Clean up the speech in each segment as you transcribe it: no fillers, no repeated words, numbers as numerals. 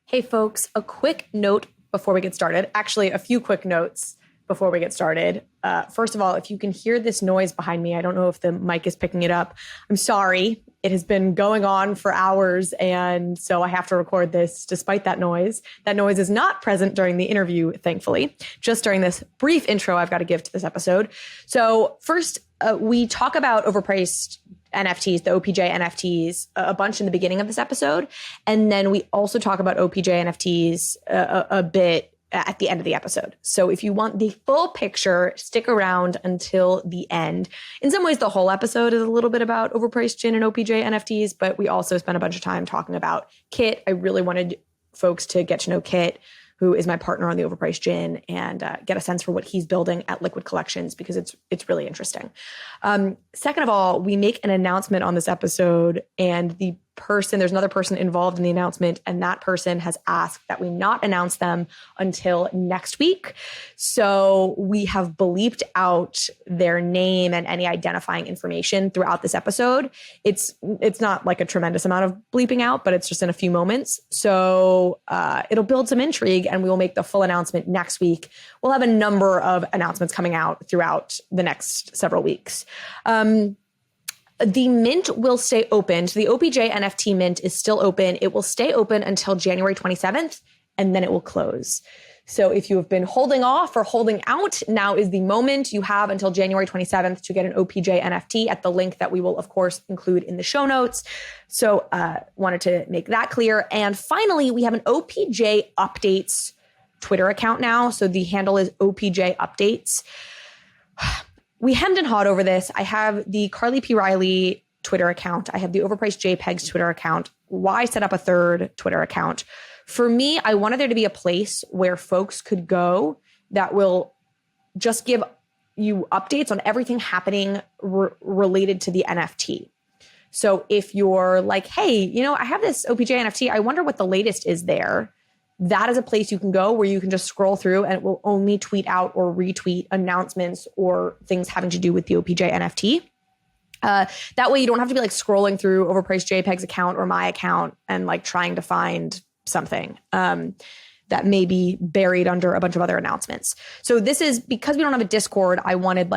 Hey folks, a quick note before we get started. Actually, a few quick notes before we get started. First of all, if you can hear this noise behind me, I don't know if the mic is picking it up. I'm sorry. It has been going on for hours, and so I have to record this despite that noise. That noise is not present during the interview, thankfully, just during this brief intro I've got to give to this episode. So first, we talk about overpriced NFTs, the OPJ NFTs, a bunch in the beginning of this episode. And then we also talk about OPJ NFTs a bit at the end of the episode. So if you want the full picture, stick around until the end. In some ways, the whole episode is a little bit about overpriced gin and OPJ NFTs, but we also spent a bunch of time talking about Kit. I really wanted folks to get to know Kit, who is my partner on the Overpriced Gin, and get a sense for what he's building at Liquid Collections, because it's really interesting. Second of all, we make an announcement on this episode, and there's another person involved in the announcement, and that person has asked that we not announce them until next week. So we have bleeped out their name and any identifying information throughout this episode. It's not like a tremendous amount of bleeping out, but it's just in a few moments. So it'll build some intrigue, and we will make the full announcement next week. We'll have a number of announcements coming out throughout the next several weeks. The mint will stay open. So the OPJ NFT mint is still open. It will stay open until January 27th, and then it will close. So if you have been holding off or holding out, now is the moment. You have until January 27th to get an OPJ NFT at the link that we will, of course, include in the show notes. So wanted to make that clear. And finally, we have an OPJ Updates Twitter account now. So the handle is OPJ Updates. We hemmed and hawed over this. I have the Carly P. Riley Twitter account. I have the Overpriced JPEGs Twitter account. Why set up a third Twitter account? For me, I wanted there to be a place where folks could go that will just give you updates on everything happening related to the NFT. So if you're like, hey, I have this OPJ NFT. I wonder what the latest is there. That is a place you can go where you can just scroll through, and it will only tweet out or retweet announcements or things having to do with the OPJ NFT. That way you don't have to be like scrolling through Overpriced JPEG's account or my account and like trying to find something that may be buried under a bunch of other announcements. So this is because we don't have a Discord. I wanted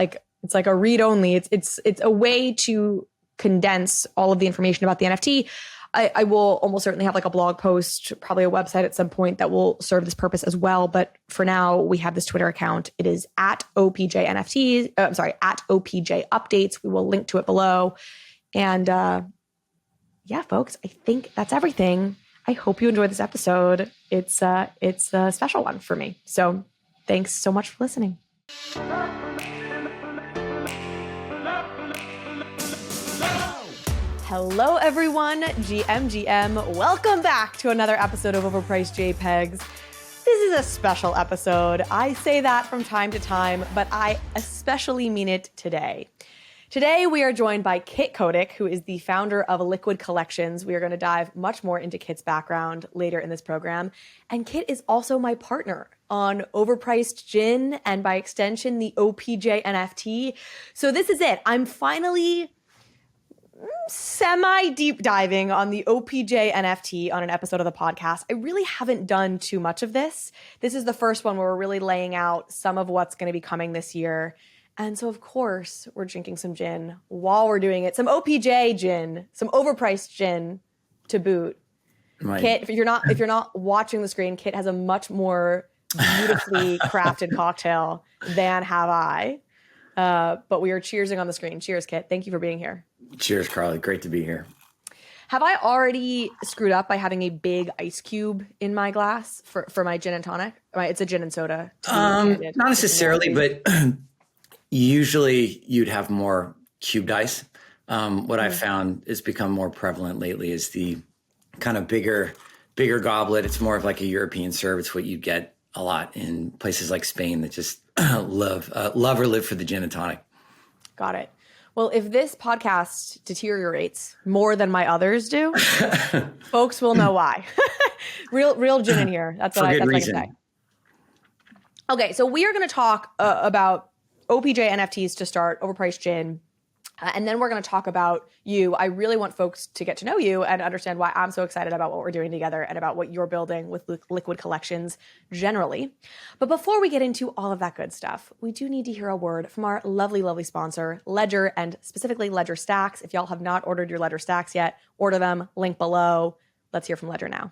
it's like a read only. It's a way to condense all of the information about the NFT. I will almost certainly have like a blog post, probably a website at some point that will serve this purpose as well. But for now, we have this Twitter account. It is at OPJ NFTs. At OPJ Updates. We will link to it below. And yeah, folks, I think that's everything. I hope you enjoyed this episode. It's a special one for me. So thanks so much for listening. Hello, everyone. GM. Welcome back to another episode of Overpriced JPEGs. This is a special episode. I say that from time to time, but I especially mean it today. Today, we are joined by Kit Codik, who is the founder of Liquid Collections. We are going to dive much more into Kit's background later in this program. And Kit is also my partner on Overpriced Gin and, by extension, the OPJ NFT. So this is it. I'm finally semi-deep diving on the OPJ NFT on an episode of the podcast. I really haven't done too much of this. This is the first one where we're really laying out some of what's going to be coming this year. And so, of course, we're drinking some gin while we're doing it. Some OPJ gin, some overpriced gin to boot. Right. Kit, if you're not watching the screen, Kit has a much more beautifully crafted cocktail than have I. But we are cheersing on the screen. Cheers, Kit. Thank you for being here. Cheers, Carly. Great to be here. Have I already screwed up by having a big ice cube in my glass for my gin and tonic? It's a gin and soda. Not necessarily, but usually you'd have more cubed ice. What I've found has become more prevalent lately is the kind of bigger goblet. It's more of like a European serve. It's what you get a lot in places like Spain that just love or live for the gin and tonic. Got it. Well, if this podcast deteriorates more than my others do, folks will know why. real gin in here. That's what I can say. Okay, so we are going to talk about OPJ NFTs to start, overpriced gin. And then we're going to talk about you. I really want folks to get to know you and understand why I'm so excited about what we're doing together and about what you're building with Liquid Collections generally. But before we get into all of that good stuff, we do need to hear a word from our lovely, lovely sponsor, Ledger, and specifically Ledger Stacks. If y'all have not ordered your Ledger Stacks yet, order them, link below. Let's hear from Ledger now.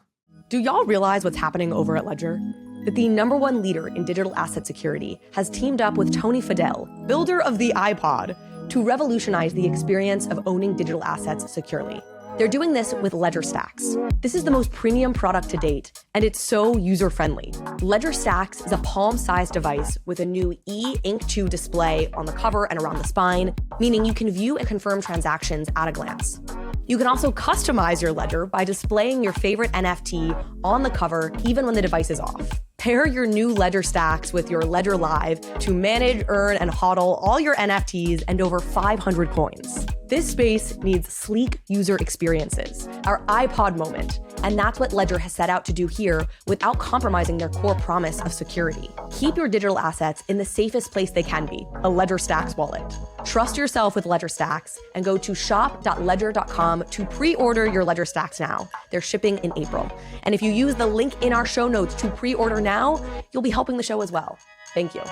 Do y'all realize what's happening over at Ledger? That the #1 leader in digital asset security has teamed up with Tony Fadell, builder of the iPod, to revolutionize the experience of owning digital assets securely. They're doing this with Ledger Stacks. This is the most premium product to date, and it's so user-friendly. Ledger Stacks is a palm-sized device with a new e-Ink 2 display on the cover and around the spine, meaning you can view and confirm transactions at a glance. You can also customize your Ledger by displaying your favorite NFT on the cover even when the device is off. Pair your new Ledger Stacks with your Ledger Live to manage, earn, and hodl all your NFTs and over 500 coins. This space needs sleek user experiences, our iPod moment, and that's what Ledger has set out to do here without compromising their core promise of security. Keep your digital assets in the safest place they can be, a Ledger Stacks wallet. Trust yourself with Ledger Stacks and go to shop.ledger.com to pre-order your Ledger Stacks now. They're shipping in April. And if you use the link in our show notes to pre-order now, you'll be helping the show as well. Thank you.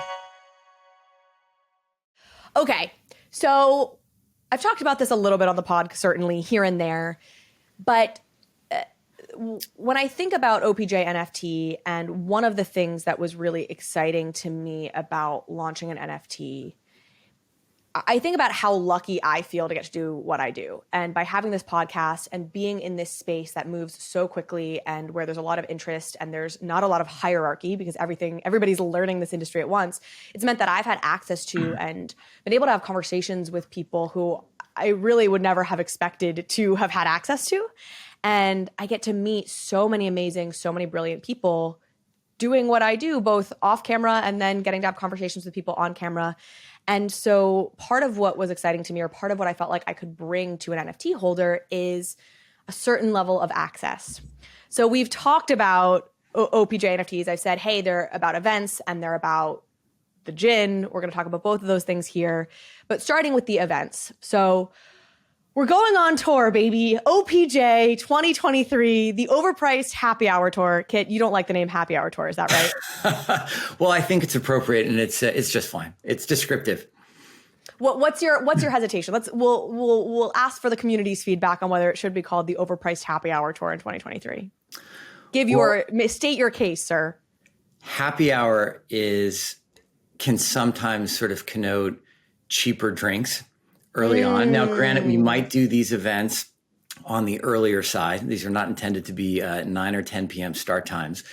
Okay, so I've talked about this a little bit on the pod, certainly here and there, but when I think about OPJ NFT, and one of the things that was really exciting to me about launching an NFT, I think about how lucky I feel to get to do what I do. And by having this podcast and being in this space that moves so quickly and where there's a lot of interest and there's not a lot of hierarchy because everybody's learning this industry at once, it's meant that I've had access to and been able to have conversations with people who I really would never have expected to have had access to. And I get to meet so many amazing, so many brilliant people doing what I do, both off camera and then getting to have conversations with people on camera. And so part of what was exciting to me, or part of what I felt like I could bring to an NFT holder, is a certain level of access. So we've talked about OPJ NFTs. I've said, hey, they're about events and they're about the gin. We're going to talk about both of those things here, but starting with the events. So we're going on tour, baby. OPJ 2023, the Overpriced Happy Hour Tour. Kit, you don't like the name Happy Hour Tour, is that right? Well, I think it's appropriate and it's just fine. It's descriptive. What's your hesitation? We'll ask for the community's feedback on whether it should be called the Overpriced Happy Hour Tour in 2023. State your case, sir. Happy hour can sometimes sort of connote cheaper drinks early on. Now, granted, we might do these events on the earlier side. These are not intended to be 9 or 10 p.m. start times.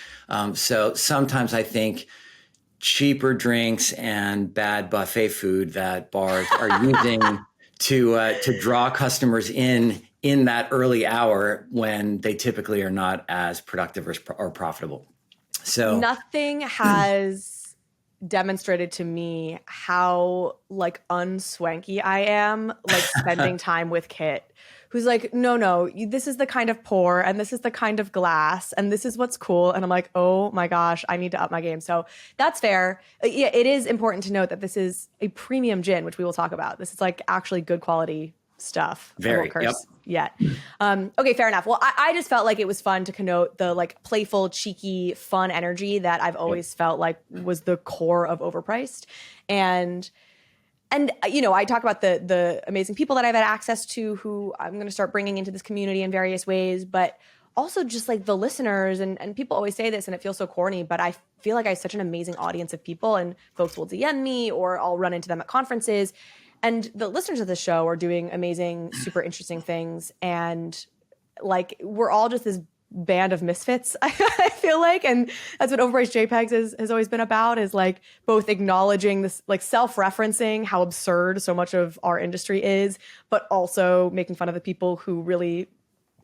So sometimes I think cheaper drinks and bad buffet food that bars are using to draw customers in that early hour when they typically are not as productive or profitable. So nothing has demonstrated to me how unswanky I am, spending time with Kit, who's like, no, this is the kind of pour and this is the kind of glass and this is what's cool. And I'm like, oh my gosh, I need to up my game. So that's fair. Yeah, it is important to note that this is a premium gin, which we will talk about. This is actually good quality stuff. Very, yet. Okay, fair enough. Well, I just felt like it was fun to connote the playful, cheeky, fun energy that I've always felt like was the core of Overpriced. And I talk about the amazing people that I've had access to who I'm going to start bringing into this community in various ways, but also just the listeners and people always say this and it feels so corny, but I feel like I have such an amazing audience of people and folks will DM me or I'll run into them at conferences. And the listeners of the show are doing amazing, super interesting things. And we're all just this band of misfits, I feel like. And that's what Overpriced JPEGs has always been about, is both acknowledging this, self-referencing how absurd so much of our industry is, but also making fun of the people who really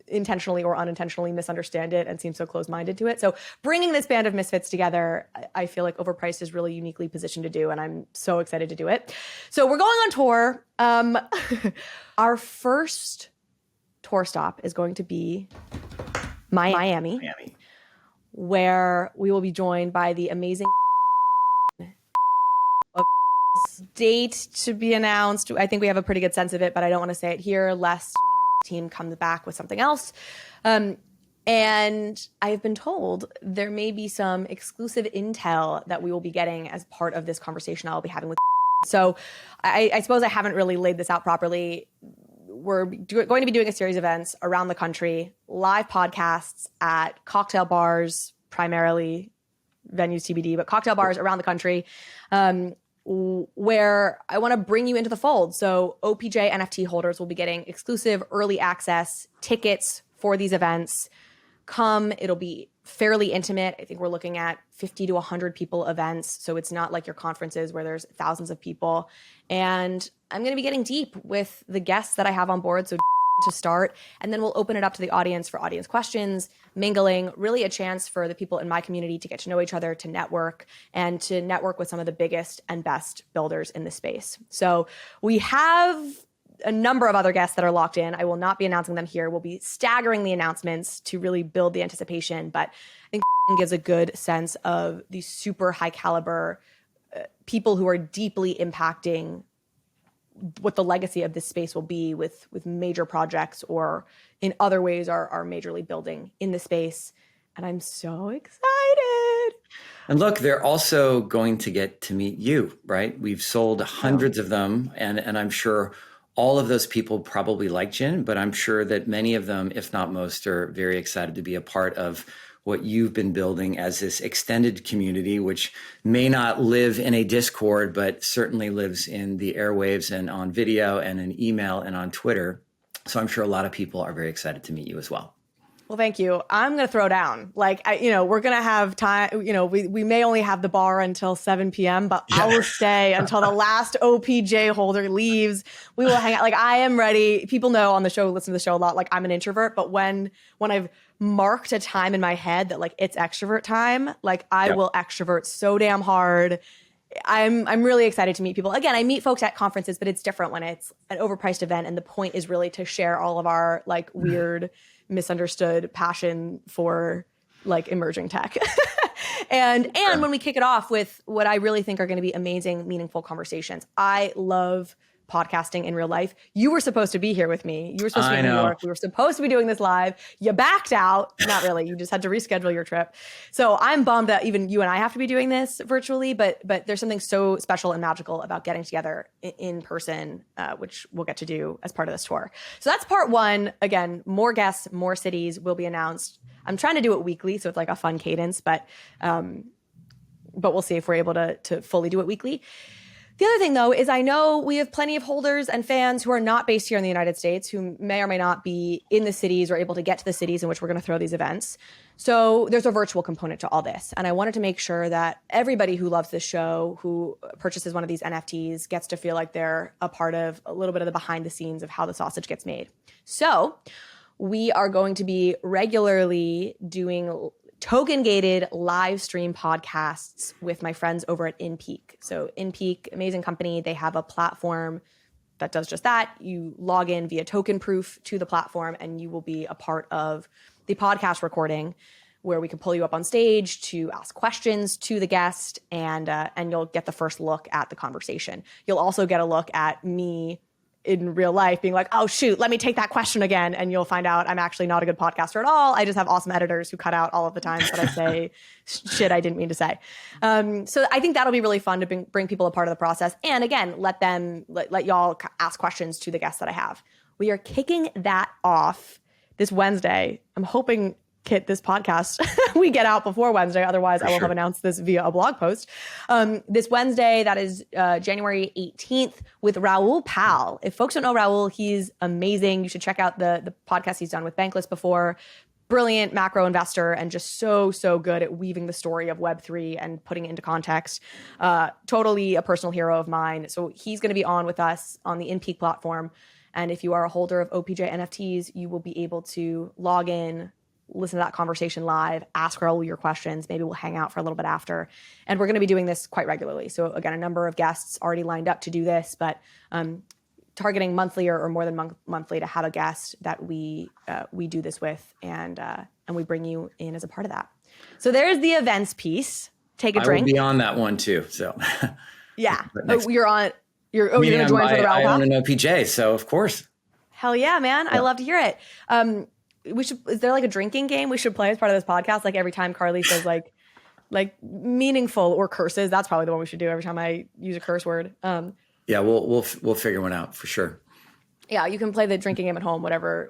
intentionally or unintentionally misunderstand it and seem so closed-minded to it. So bringing this band of misfits together, I feel like Overpriced is really uniquely positioned to do, and I'm so excited to do it. So we're going on tour. Our first tour stop is going to be Miami, where we will be joined by the amazing date to be announced. I think we have a pretty good sense of it, but I don't want to say it here lest team comes back with something else. And I have been told there may be some exclusive intel that we will be getting as part of this conversation I'll be having with. So I suppose I haven't really laid this out properly. We're going to be doing a series of events around the country, live podcasts at cocktail bars, primarily venues TBD, but cocktail bars around the country, where I want to bring you into the fold. So OPJ NFT holders will be getting exclusive early access tickets for these events. It'll be fairly intimate. I think we're looking at 50 to 100 people events. So it's not like your conferences where there's thousands of people. And I'm going to be getting deep with the guests that I have on board. So to start, and then we'll open it up to the audience for audience questions, mingling, really a chance for the people in my community to get to know each other, to network, and to network with some of the biggest and best builders in the space. So we have a number of other guests that are locked in. I will not be announcing them here. We'll be staggering the announcements to really build the anticipation, but I think it gives a good sense of the super high caliber people who are deeply impacting what the legacy of this space will be with major projects or in other ways are majorly building in the space. And I'm so excited. And look, they're also going to get to meet you, right? We've sold hundreds of them, and I'm sure all of those people probably like gin, but I'm sure that many of them, if not most, are very excited to be a part of what you've been building as this extended community, which may not live in a Discord, but certainly lives in the airwaves and on video and in email and on Twitter. So I'm sure a lot of people are very excited to meet you as well. Well, thank you. I'm going to throw down. Like, we're going to have time. We may only have the bar until 7 p.m., but I will stay until the last OPJ holder leaves. We will hang out. Like, I am ready. People know on the show, listen to the show a lot, like I'm an introvert, but when I've marked a time in my head that like it's extrovert time, like I will extrovert so damn hard. I'm really excited to meet people. Again, I meet folks at conferences, but it's different when it's an overpriced event. And the point is really to share all of our like weird, misunderstood passion for like emerging tech. and when we kick it off with what I really think are going to be amazing, meaningful conversations. I love podcasting in real life. You were supposed to be here with me. You were supposed to be in New York. We were supposed to be doing this live. You backed out. Not really. You just had to reschedule your trip. So I'm bummed that even you and I have to be doing this virtually, but there's something so special and magical about getting together in person, which we'll get to do as part of this tour. So that's part one. Again, more guests, more cities will be announced. I'm trying to do it weekly, so it's like a fun cadence, but we'll see if we're able to fully do it weekly. The other thing, though, is I know we have plenty of holders and fans who are not based here in the United States, who may or may not be in the cities or able to get to the cities in which we're going to throw these events. So there's a virtual component to all this. And I wanted to make sure that everybody who loves this show, who purchases one of these NFTs, gets to feel like they're a part of a little bit of the behind the scenes of how the sausage gets made. So we are going to be regularly doing token-gated live stream podcasts with my friends over at InPeak. So InPeak, amazing company. They have a platform that does just that. You log in via token proof to the platform and you will be a part of the podcast recording where we can pull you up on stage to ask questions to the guest and you'll get the first look at the conversation. You'll also get a look at me in real life being like, oh shoot, let me take that question again. And you'll find out I'm actually not a good podcaster at all. I just have awesome editors who cut out all of the times that I say shit I didn't mean to say. So I think that'll be really fun to bring people a part of the process. And again, let y'all ask questions to the guests that I have. We are kicking that off this Wednesday. I'm hoping, Kit, this podcast we get out before Wednesday. Otherwise, I will have announced this via a blog post. This Wednesday, that is January 18th, with Raul Pal. If folks don't know Raul, he's amazing. You should check out the podcast he's done with Bankless before. Brilliant macro investor and just so good at weaving the story of Web3 and putting it into context. Totally a personal hero of mine. So he's going to be on with us on the InPeak platform. And if you are a holder of OPJ NFTs, you will be able to log in, listen to that conversation live, ask her all your questions. Maybe we'll hang out for a little bit after. And we're going to be doing this quite regularly. So again, a number of guests already lined up to do this, but targeting monthly or more than monthly to have a guest that we do this with and we bring you in as a part of that. So there's the events piece. Take a drink. I will be on that one too. So Yeah. Next, You're going to join for the I Rally own Pass? an OPJ, so of course. Hell yeah, man. I love to hear it. Is there like a drinking game we should play as part of this podcast? Like every time Carly says like meaningful or curses, that's probably the one we should do every time I use a curse word. Yeah, we'll figure one out for sure. Yeah, you can play the drinking game at home, whatever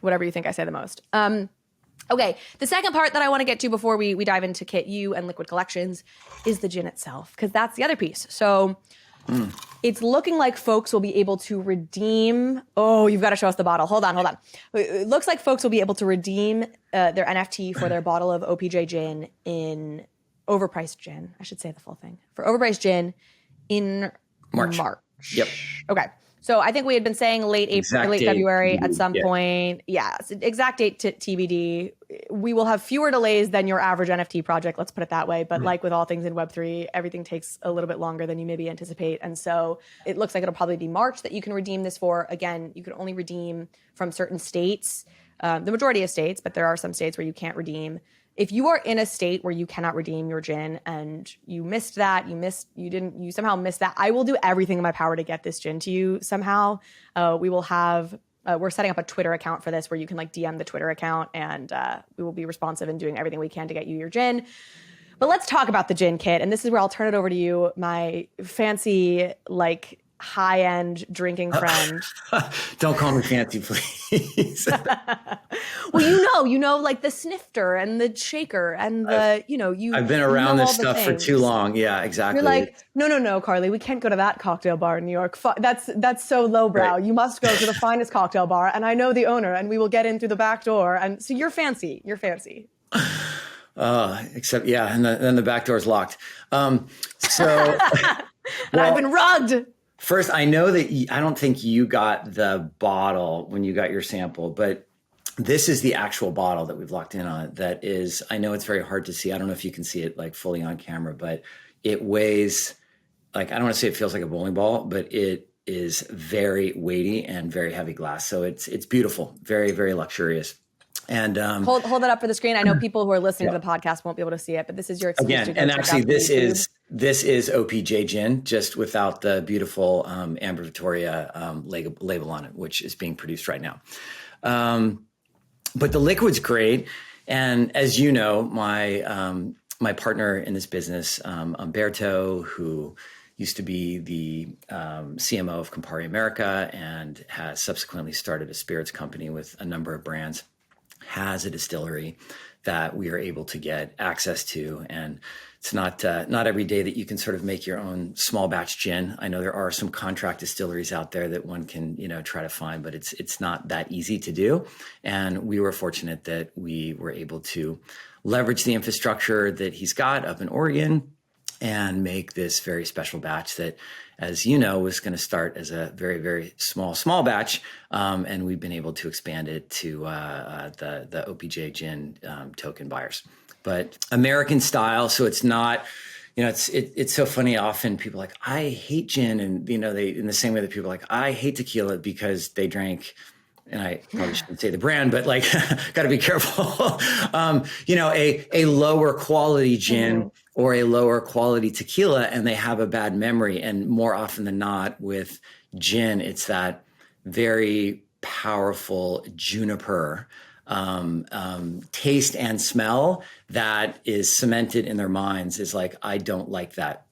you think I say the most. Okay, the second part that I want to get to before we dive into Kit U and Liquid Collections is the gin itself, because that's the other piece. So it's looking like folks will be able to redeem. Oh, you've got to show us the bottle. Hold on. It looks like folks will be able to redeem their NFT for their bottle of OPJ gin in Overpriced gin. I should say the full thing. For Overpriced gin in March. Yep. Okay. So I think we had been saying late April, late February at some point. Yeah, exact date to TBD. We will have fewer delays than your average NFT project, let's put it that way. But like with all things in Web3, everything takes a little bit longer than you maybe anticipate. And so it looks like it'll probably be March that you can redeem this for. Again, you can only redeem from certain states, the majority of states, but there are some states where you can't redeem. If you are in a state where you cannot redeem your gin and you missed that, you somehow missed that, I will do everything in my power to get this gin to you somehow. We will have, we're setting up a Twitter account for this where you can like DM the Twitter account, and we will be responsive in doing everything we can to get you your gin. But let's talk about the gin, Kit. And this is where I'll turn it over to you, my fancy, like high-end drinking friend. Don't call me fancy, please. Well, like the snifter and the shaker and the, I've been around this stuff for too long. Yeah, exactly. You're like, no, Carly, we can't go to that cocktail bar in New York. That's so lowbrow. Right. You must go to the finest cocktail bar, and I know the owner, and we will get in through the back door. And so you're fancy. Except, yeah, and then the back door is locked. And I've been rugged. First, I know that I don't think you got the bottle when you got your sample, but this is the actual bottle that we've locked in on. That is, I know it's very hard to see. I don't know if you can see it like fully on camera, but it weighs like, I don't want to say it feels like a bowling ball, but it is very weighty and very heavy glass. So it's beautiful, very, very luxurious. And hold it up for the screen. I know people who are listening to the podcast won't be able to see it, but this is your excuse again. And actually, this is OPJ gin, just without the beautiful Amber Victoria label on it, which is being produced right now. But the liquid's great, and as you know, my partner in this business, Umberto, who used to be the CMO of Campari America and has subsequently started a spirits company with a number of brands, has a distillery that we are able to get access to. And it's not every day that you can sort of make your own small batch gin. I know there are some contract distilleries out there that one can, try to find, but it's not that easy to do. And we were fortunate that we were able to leverage the infrastructure that he's got up in Oregon and make this very special batch that, as you know, was going to start as a very, very small batch. And we've been able to expand it to the OPJ gin token buyers. But American style, so it's not, it's so funny. Often people are like, I hate gin. And, they, in the same way that people are like, I hate tequila because they drank, and I probably shouldn't say the brand, but like, got to be careful. A lower quality gin or a lower quality tequila, and they have a bad memory. And more often than not with gin, it's that very powerful juniper taste and smell that is cemented in their minds, is like, I don't like that.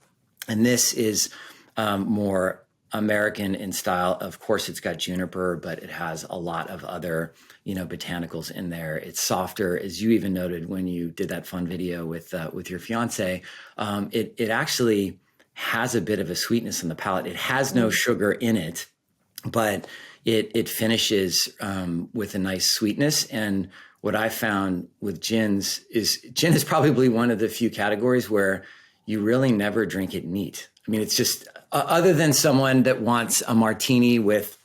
And this is more American in style. Of course, it's got juniper, but it has a lot of other, botanicals in there. It's softer, as you even noted when you did that fun video with your fiance. It actually has a bit of a sweetness in the palate. It has no sugar in it, but it finishes with a nice sweetness. And what I found with gins is gin is probably one of the few categories where you really never drink it neat. I mean, it's just other than someone that wants a martini with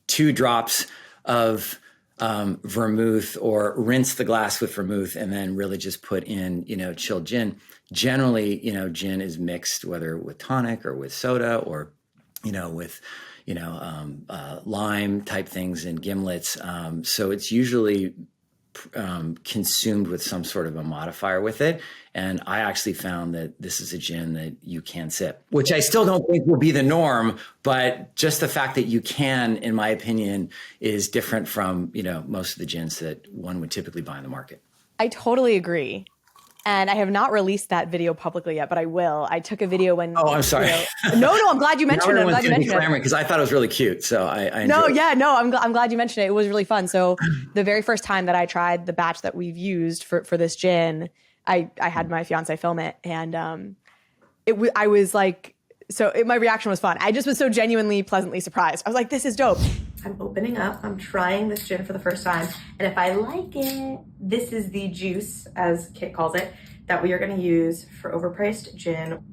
2 drops of vermouth, or rinse the glass with vermouth and then really just put in, chilled gin. Generally, gin is mixed, whether with tonic or with soda or, with, lime type things and gimlets. So it's usually consumed with some sort of a modifier with it. And I actually found that this is a gin that you can sip, which I still don't think will be the norm, but just the fact that you can, in my opinion, is different from, most of the gins that one would typically buy in the market. I totally agree. And I have not released that video publicly yet, but I will. I took a video when. Oh, I'm sorry. No, I'm glad you mentioned it. I'm glad you mentioned it. Because I thought it was really cute. So I I'm glad you mentioned it. It was really fun. So the very first time that I tried the batch that we've used for this gin, I had my fiance film it, and I was like, my reaction was fun. I just was so genuinely pleasantly surprised. I was like, this is dope. I'm opening up. I'm trying this gin for the first time. And if I like it, this is the juice, as Kit calls it, that we are going to use for Overpriced gin.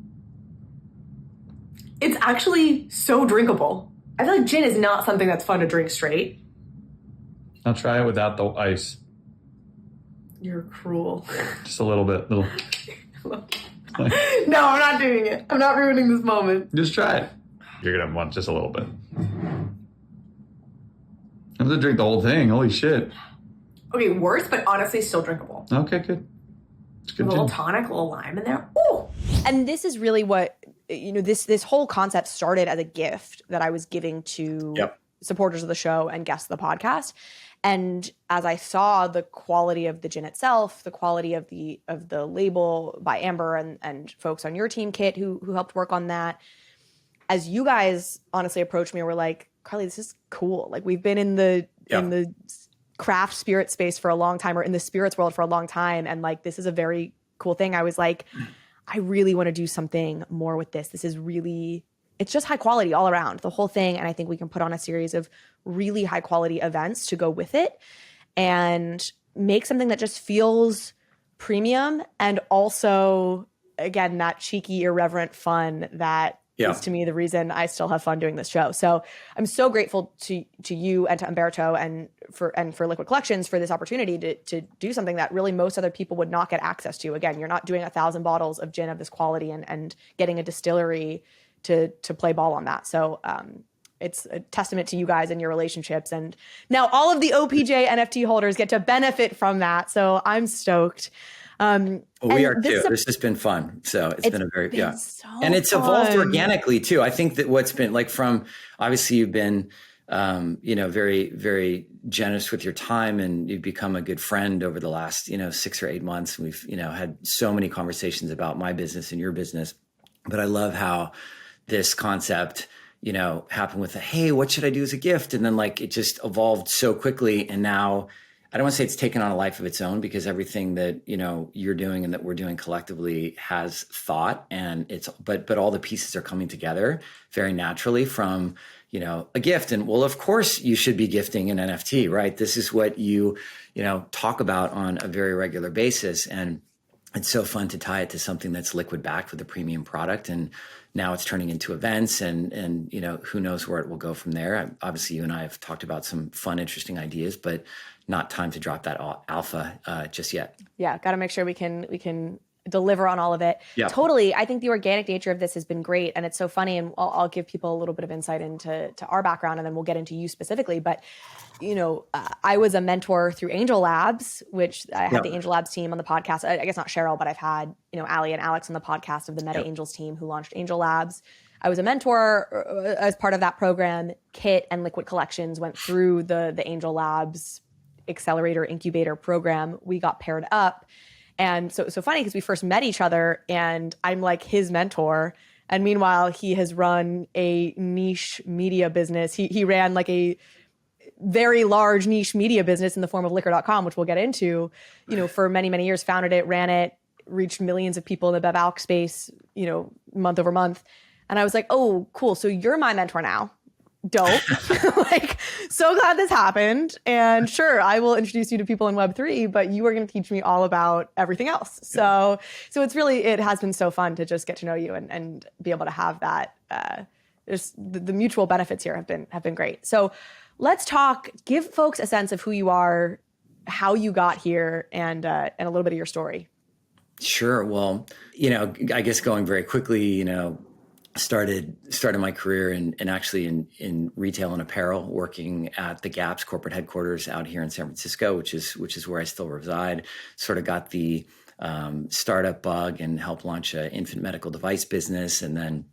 It's actually so drinkable. I feel like gin is not something that's fun to drink straight. I'll try it without the ice. You're cruel. Just a little bit. No, I'm not doing it. I'm not ruining this moment. Just try it. You're going to want just a little bit. I have to drink the whole thing. Holy shit. Okay, worse, but honestly still drinkable. Okay, good. It's good. A little tonic, a little lime in there. Ooh. And this is really what, this whole concept started as a gift that I was giving to supporters of the show and guests of the podcast. And as I saw the quality of the gin itself, the quality of the label by Amber and folks on your team, Kit, who helped work on that, as you guys honestly approached me and were like, Carly, this is cool. Like, we've been in the craft spirit space for a long time, or in the spirits world for a long time, and like, this is a very cool thing. I was like, I really want to do something more with this. This is really, it's just high quality all around, the whole thing. And I think we can put on a series of really high quality events to go with it and make something that just feels premium, and also, again, that cheeky, irreverent fun that is to me the reason I still have fun doing this show. So I'm so grateful to you and to Umberto and for Liquid Collections for this opportunity to do something that really most other people would not get access to. Again, you're not doing 1,000 bottles of gin of this quality and getting a distillery to play ball on that. So it's a testament to you guys and your relationships. And now all of the OPJ NFT holders get to benefit from that. So I'm stoked. We are too. This has been fun. So it's been a very, so and it's evolved organically too. I think that what's been like from, obviously you've been, very, very generous with your time, and you've become a good friend over the last, 6 or 8 months. We've, had so many conversations about my business and your business, but I love how this concept, happened with hey, what should I do as a gift? And then like, it just evolved so quickly. And now, I don't want to say it's taken on a life of its own, because everything that, you're doing and that we're doing collectively has thought, and but all the pieces are coming together very naturally from, a gift. And well, of course you should be gifting an NFT, right? This is what you talk about on a very regular basis. And it's so fun to tie it to something that's liquid backed with a premium product. And now it's turning into events, and who knows where it will go from there. Obviously you and I have talked about some fun, interesting ideas, but not time to drop that alpha just yet. Yeah, got to make sure we can deliver on all of it. Yeah. Totally. I think the organic nature of this has been great, and it's so funny. And I'll give people a little bit of insight into our background, and then we'll get into you specifically. But I was a mentor through Angel Labs, which I had the Angel Labs team on the podcast. I guess not Cheryl, but I've had Allie and Alex on the podcast of the Meta Angels team who launched Angel Labs. I was a mentor as part of that program. Kit and Liquid Collections went through the Angel Labs accelerator incubator program. We got paired up. And so funny, because we first met each other and I'm like his mentor. And meanwhile, he has run a niche media business. He ran like a very large niche media business in the form of liquor.com, which we'll get into, for many, many years, founded it, ran it, reached millions of people in the Bev Alc space, month over month. And I was like, oh, cool. So you're my mentor now. Dope. Like, so glad this happened. And sure, I will introduce you to people in Web3, but you are going to teach me all about everything else. So it's really, it has been so fun to just get to know you and be able to have that. There's the mutual benefits here have been great. So let's talk, give folks a sense of who you are, how you got here, and a little bit of your story. Sure. Well, I guess going very quickly, started my career actually in retail and apparel, working at the Gap's corporate headquarters out here in San Francisco, which is where I still reside. Sort of got the startup bug and helped launch an infant medical device business, and then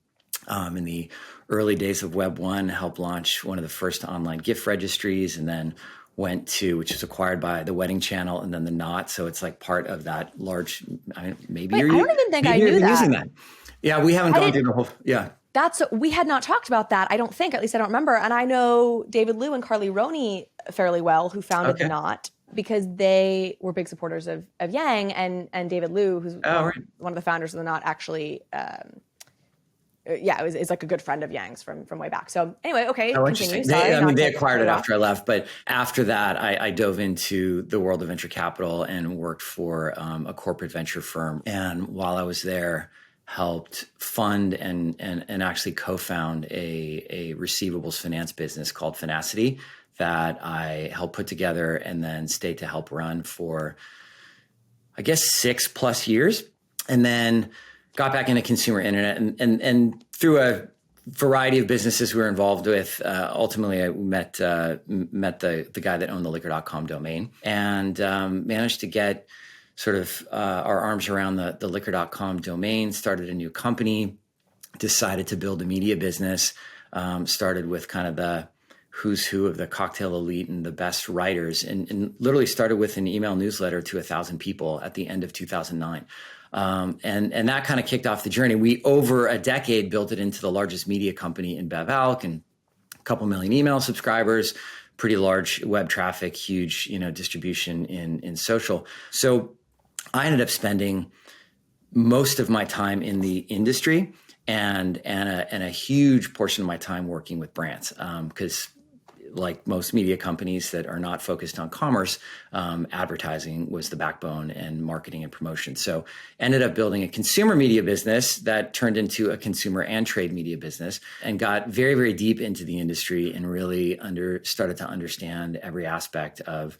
in the early days of Web 1, helped launch one of the first online gift registries, and then went to, which was acquired by the Wedding Channel and then the Knot. So it's like part of that large, maybe Wait, you're, I don't even think I maybe knew you're that. using that. Yeah, we haven't gone through the whole, yeah. We had not talked about that. I don't think, at least I don't remember. And I know David Liu and Carly Roney fairly well, who founded the Knot, because they were big supporters of Yang, and David Liu, who's one of the founders of the Knot, actually, is like a good friend of Yang's from way back. So anyway, okay, continue. Sorry, they acquired it after I left, but after that, I dove into the world of venture capital and worked for a corporate venture firm. And while I was there, helped fund and actually co-found a receivables finance business called Finacity that I helped put together and then stayed to help run for, I guess, 6+ years. And then got back into consumer internet and through a variety of businesses we were involved with. Ultimately, I met the guy that owned the liquor.com domain and managed to get sort of our arms around the liquor.com domain, started a new company, decided to build a media business, started with kind of the who's who of the cocktail elite and the best writers, and literally started with an email newsletter to 1,000 people at the end of 2009. And that kind of kicked off the journey. We, over a decade, built it into the largest media company in BevAlc, and a couple million email subscribers, pretty large web traffic, huge, distribution in social. So I ended up spending most of my time in the industry and a huge portion of my time working with brands, because like most media companies that are not focused on commerce, advertising was the backbone, and marketing and promotion. So ended up building a consumer media business that turned into a consumer and trade media business, and got very, very deep into the industry and really started to understand every aspect of,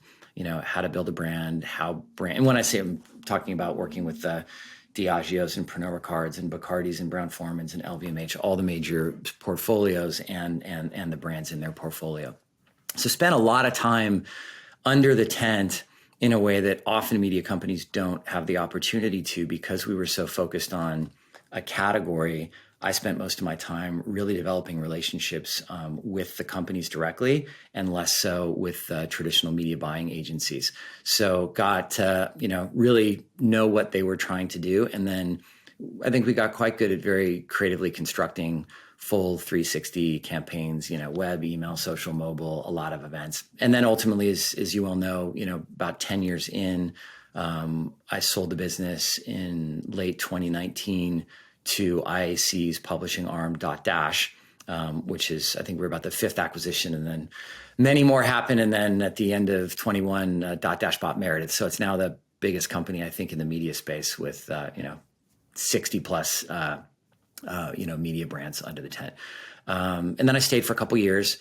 how to build a brand, and when I say I'm talking about working with the Diageo's and Pernod Ricards and Bacardi's and Brown-Forman's and LVMH, all the major portfolios and the brands in their portfolio. So spent a lot of time under the tent in a way that often media companies don't have the opportunity to, because we were so focused on a category. I spent most of my time really developing relationships with the companies directly, and less so with traditional media buying agencies. So got to, really know what they were trying to do. And then I think we got quite good at very creatively constructing full 360 campaigns, web, email, social, mobile, a lot of events. And then ultimately, as you all know, about 10 years in, I sold the business in late 2019 to IAC's publishing arm, Dotdash, which is, I think we're about the 5th acquisition, and then many more happened. And then at the end of 21, Dotdash bought Meredith. So it's now the biggest company, I think, in the media space with, 60 plus, media brands under the tent. And then I stayed for a couple years.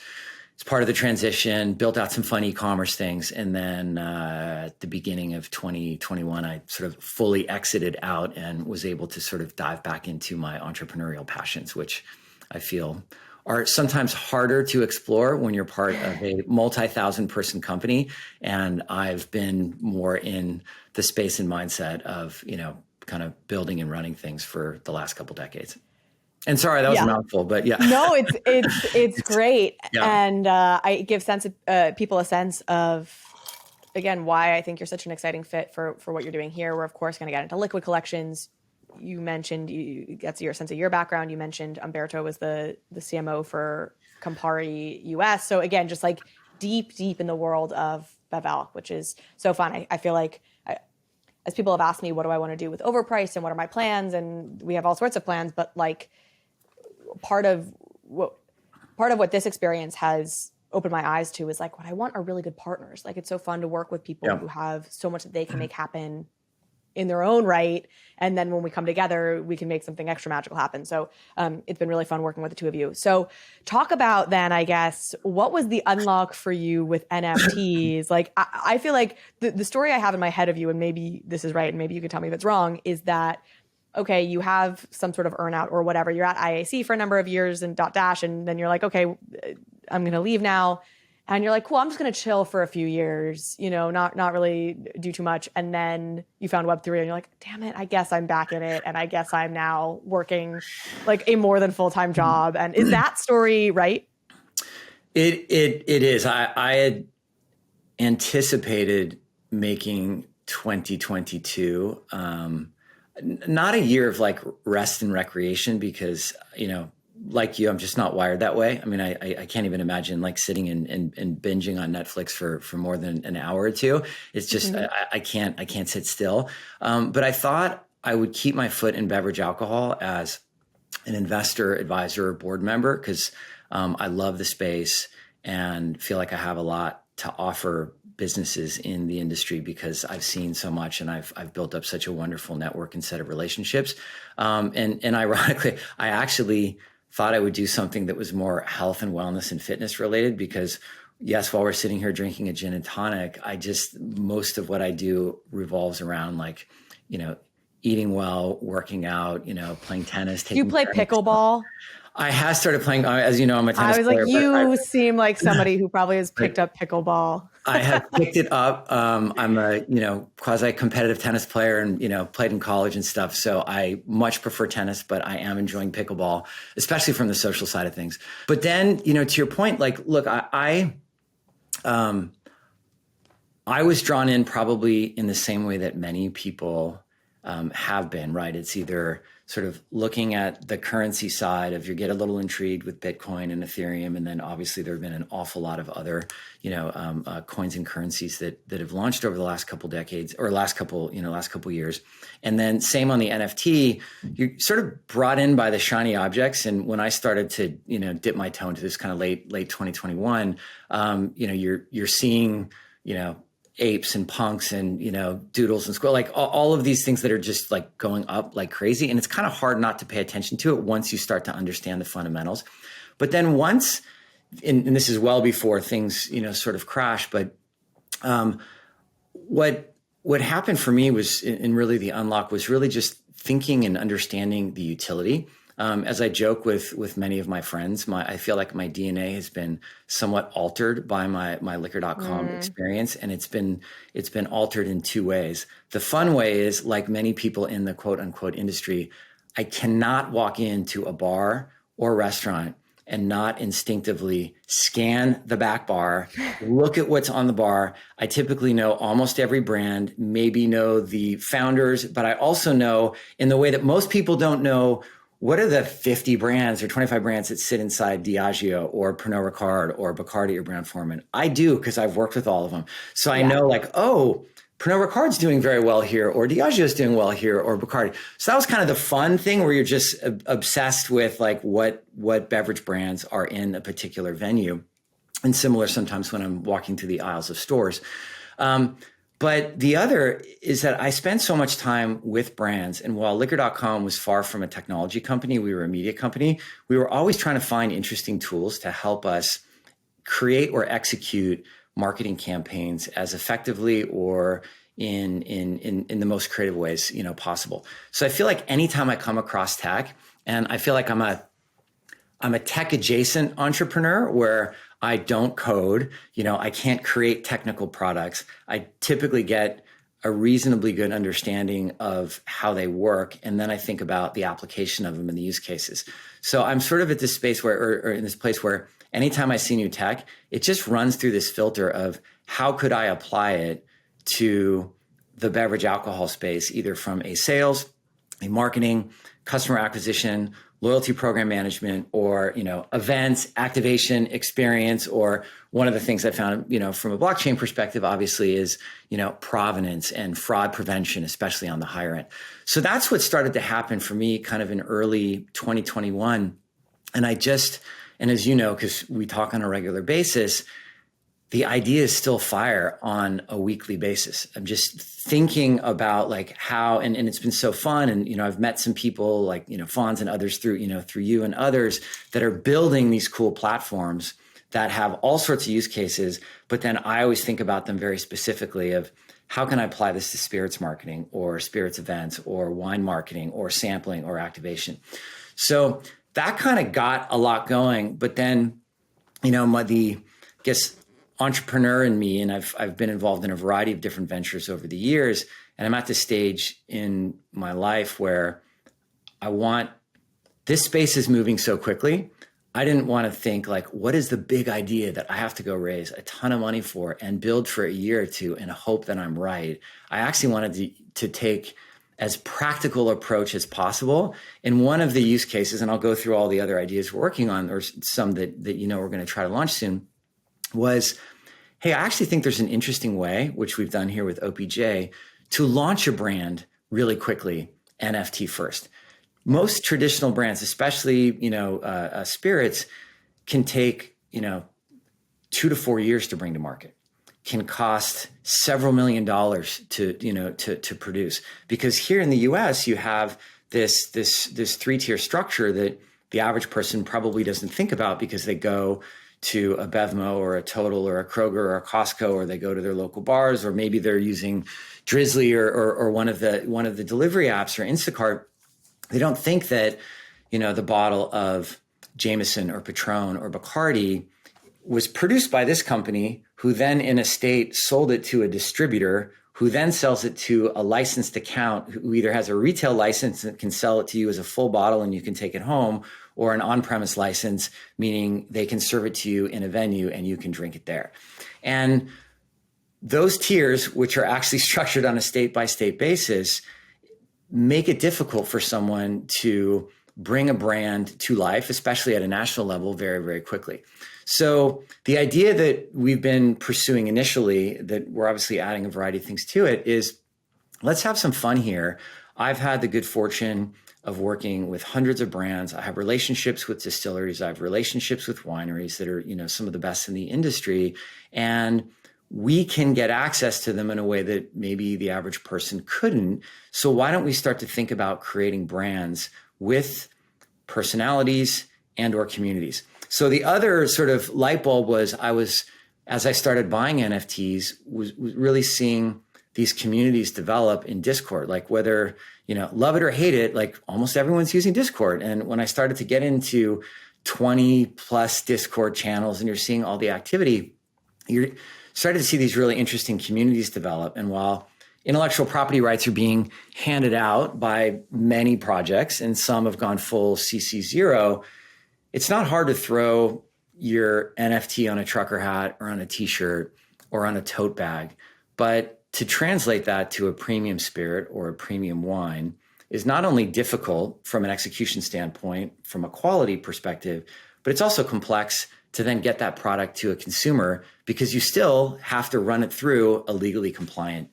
It's part of the transition, built out some fun e-commerce things. And then at the beginning of 2021, I sort of fully exited out and was able to sort of dive back into my entrepreneurial passions, which I feel are sometimes harder to explore when you're part of a multi-thousand person company. And I've been more in the space and mindset of, kind of building and running things for the last couple decades. And sorry, that was a mouthful, but yeah. No, it's great. Yeah. And I give people a sense of, again, why I think you're such an exciting fit for what you're doing here. We're, of course, going to get into liquid collections. You mentioned, that's your sense of your background. You mentioned Umberto was the CMO for Campari US. So again, just like deep in the world of BevAlc, which is so fun. I feel like, as people have asked me, what do I want to do with Overpriced and what are my plans? And we have all sorts of plans, but like part of what this experience has opened my eyes to is like, what I want are really good partners. Like, it's so fun to work with people who have so much that they can make happen in their own right. And then when we come together, we can make something extra magical happen. So it's been really fun working with the two of you. So talk about then, I guess, what was the unlock for you with NFTs? Like, I feel like the story I have in my head of you, and maybe this is right, and maybe you can tell me if it's wrong, is that okay, you have some sort of earnout or whatever. You're at IAC for a number of years and Dotdash, and then you're like, okay, I'm going to leave now. And you're like, cool, I'm just going to chill for a few years, not really do too much. And then you found Web3 and you're like, damn it, I guess I'm back in it. And I guess I'm now working like a more than full-time job. And is that story right? It is. I had anticipated making 2022 not a year of like rest and recreation because, like you, I'm just not wired that way. I mean, I can't even imagine like sitting and binging on Netflix for more than an hour or two. It's just, I can't sit still. But I thought I would keep my foot in beverage alcohol as an investor, advisor, or board member, because I love the space and feel like I have a lot to offer businesses in the industry because I've seen so much and I've built up such a wonderful network and set of relationships. And ironically, I actually thought I would do something that was more health and wellness and fitness related because yes, while we're sitting here drinking a gin and tonic, most of what I do revolves around like, eating well, working out, playing tennis. Do you play pickleball? I have started playing, as you know, I'm a tennis player. I was like, you seem like somebody who probably has picked up pickleball. I have picked it up. I'm a, quasi-competitive tennis player and, played in college and stuff. So I much prefer tennis, but I am enjoying pickleball, especially from the social side of things. But then, to your point, like, look, I was drawn in probably in the same way that many people have been, right? It's either sort of looking at the currency side of you get a little intrigued with Bitcoin and Ethereum. And then obviously there have been an awful lot of other, coins and currencies that have launched over the last couple decades or last couple years. And then same on the NFT, you're sort of brought in by the shiny objects. And when I started to, dip my toe into this kind of late 2021, you're seeing, apes and punks and, doodles and squirrels, like all of these things that are just like going up like crazy. And it's kind of hard not to pay attention to it once you start to understand the fundamentals. But then once, and this is well before things, sort of crash, but what happened for me was, and really the unlock was really just thinking and understanding the utility. As I joke with many of my friends, I feel like my DNA has been somewhat altered by my liquor.com experience. And it's been altered in two ways. The fun way is, like many people in the quote unquote industry, I cannot walk into a bar or restaurant and not instinctively scan the back bar, look at what's on the bar. I typically know almost every brand, maybe know the founders, but I also know, in the way that most people don't know, what are the 50 brands or 25 brands that sit inside Diageo or Pernod Ricard or Bacardi or Brown-Forman? I do, because I've worked with all of them. So I know like, oh, Pernod Ricard's doing very well here, or Diageo's doing well here, or Bacardi. So that was kind of the fun thing where you're just obsessed with like what beverage brands are in a particular venue. And similar sometimes when I'm walking through the aisles of stores. But the other is that I spent so much time with brands. And while liquor.com was far from a technology company, we were a media company. We were always trying to find interesting tools to help us create or execute marketing campaigns as effectively or in the most creative ways, possible. So I feel like anytime I come across tech, and I feel like I'm a tech adjacent entrepreneur where I don't code, I can't create technical products. I typically get a reasonably good understanding of how they work. And then I think about the application of them and the use cases. So I'm sort of at this space where, or in this place where anytime I see new tech, it just runs through this filter of how could I apply it to the beverage alcohol space, either from a sales, a marketing, customer acquisition, loyalty program management, or, events, activation, experience, or one of the things I found, from a blockchain perspective, obviously is, provenance and fraud prevention, especially on the higher end. So that's what started to happen for me kind of in early 2021. And and as you know, because we talk on a regular basis, the idea is still fire on a weekly basis. I'm just thinking about like how, and it's been so fun. And, I've met some people like, Fonz and others through you and others that are building these cool platforms that have all sorts of use cases. But then I always think about them very specifically of how can I apply this to spirits marketing or spirits events or wine marketing or sampling or activation? So that kind of got a lot going. But then, entrepreneur in me, and I've been involved in a variety of different ventures over the years. And I'm at this stage in my life where this space is moving so quickly. I didn't want to think like, what is the big idea that I have to go raise a ton of money for and build for a year or two and hope that I'm right? I actually wanted to take as practical approach as possible. And one of the use cases, and I'll go through all the other ideas we're working on, or some that we're going to try to launch soon, was, hey, I actually think there's an interesting way, which we've done here with OPJ, to launch a brand really quickly, NFT first. Most traditional brands, especially, spirits, can take, 2 to 4 years to bring to market, can cost several $1 million to produce. Because here in the US, you have this 3-tier structure that the average person probably doesn't think about, because they go to a Bevmo or a Total or a Kroger or a Costco, or they go to their local bars, or maybe they're using Drizzly or one of the delivery apps or Instacart. They don't think that, the bottle of Jameson or Patron or Bacardi was produced by this company, who then in a state sold it to a distributor, who then sells it to a licensed account, who either has a retail license that can sell it to you as a full bottle and you can take it home, or an on-premise license, meaning they can serve it to you in a venue and you can drink it there. And those tiers, which are actually structured on a state-by-state basis, make it difficult for someone to bring a brand to life, especially at a national level, very, very quickly. So the idea that we've been pursuing initially, that we're obviously adding a variety of things to it, is let's have some fun here. I've had the good fortune of working with hundreds of brands. I have relationships with distilleries. I have relationships with wineries that are, some of the best in the industry. And we can get access to them in a way that maybe the average person couldn't. So why don't we start to think about creating brands with personalities and or communities? So the other sort of light bulb was, as I started buying NFTs, was really seeing these communities develop in Discord, like whether, love it or hate it, like almost everyone's using Discord. And when I started to get into 20 plus Discord channels and you're seeing all the activity, you're started to see these really interesting communities develop. And while intellectual property rights are being handed out by many projects, and some have gone full CC0, it's not hard to throw your NFT on a trucker hat or on a t-shirt or on a tote bag. But to translate that to a premium spirit or a premium wine is not only difficult from an execution standpoint, from a quality perspective, but it's also complex to then get that product to a consumer, because you still have to run it through a legally compliant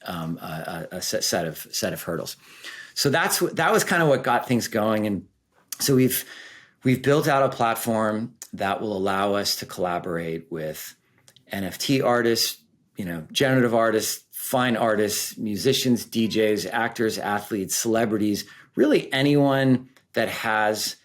set of hurdles. So that was kind of what got things going. And so we've built out a platform that will allow us to collaborate with NFT artists, generative artists, fine artists, musicians, DJs, actors, athletes, celebrities, really anyone that has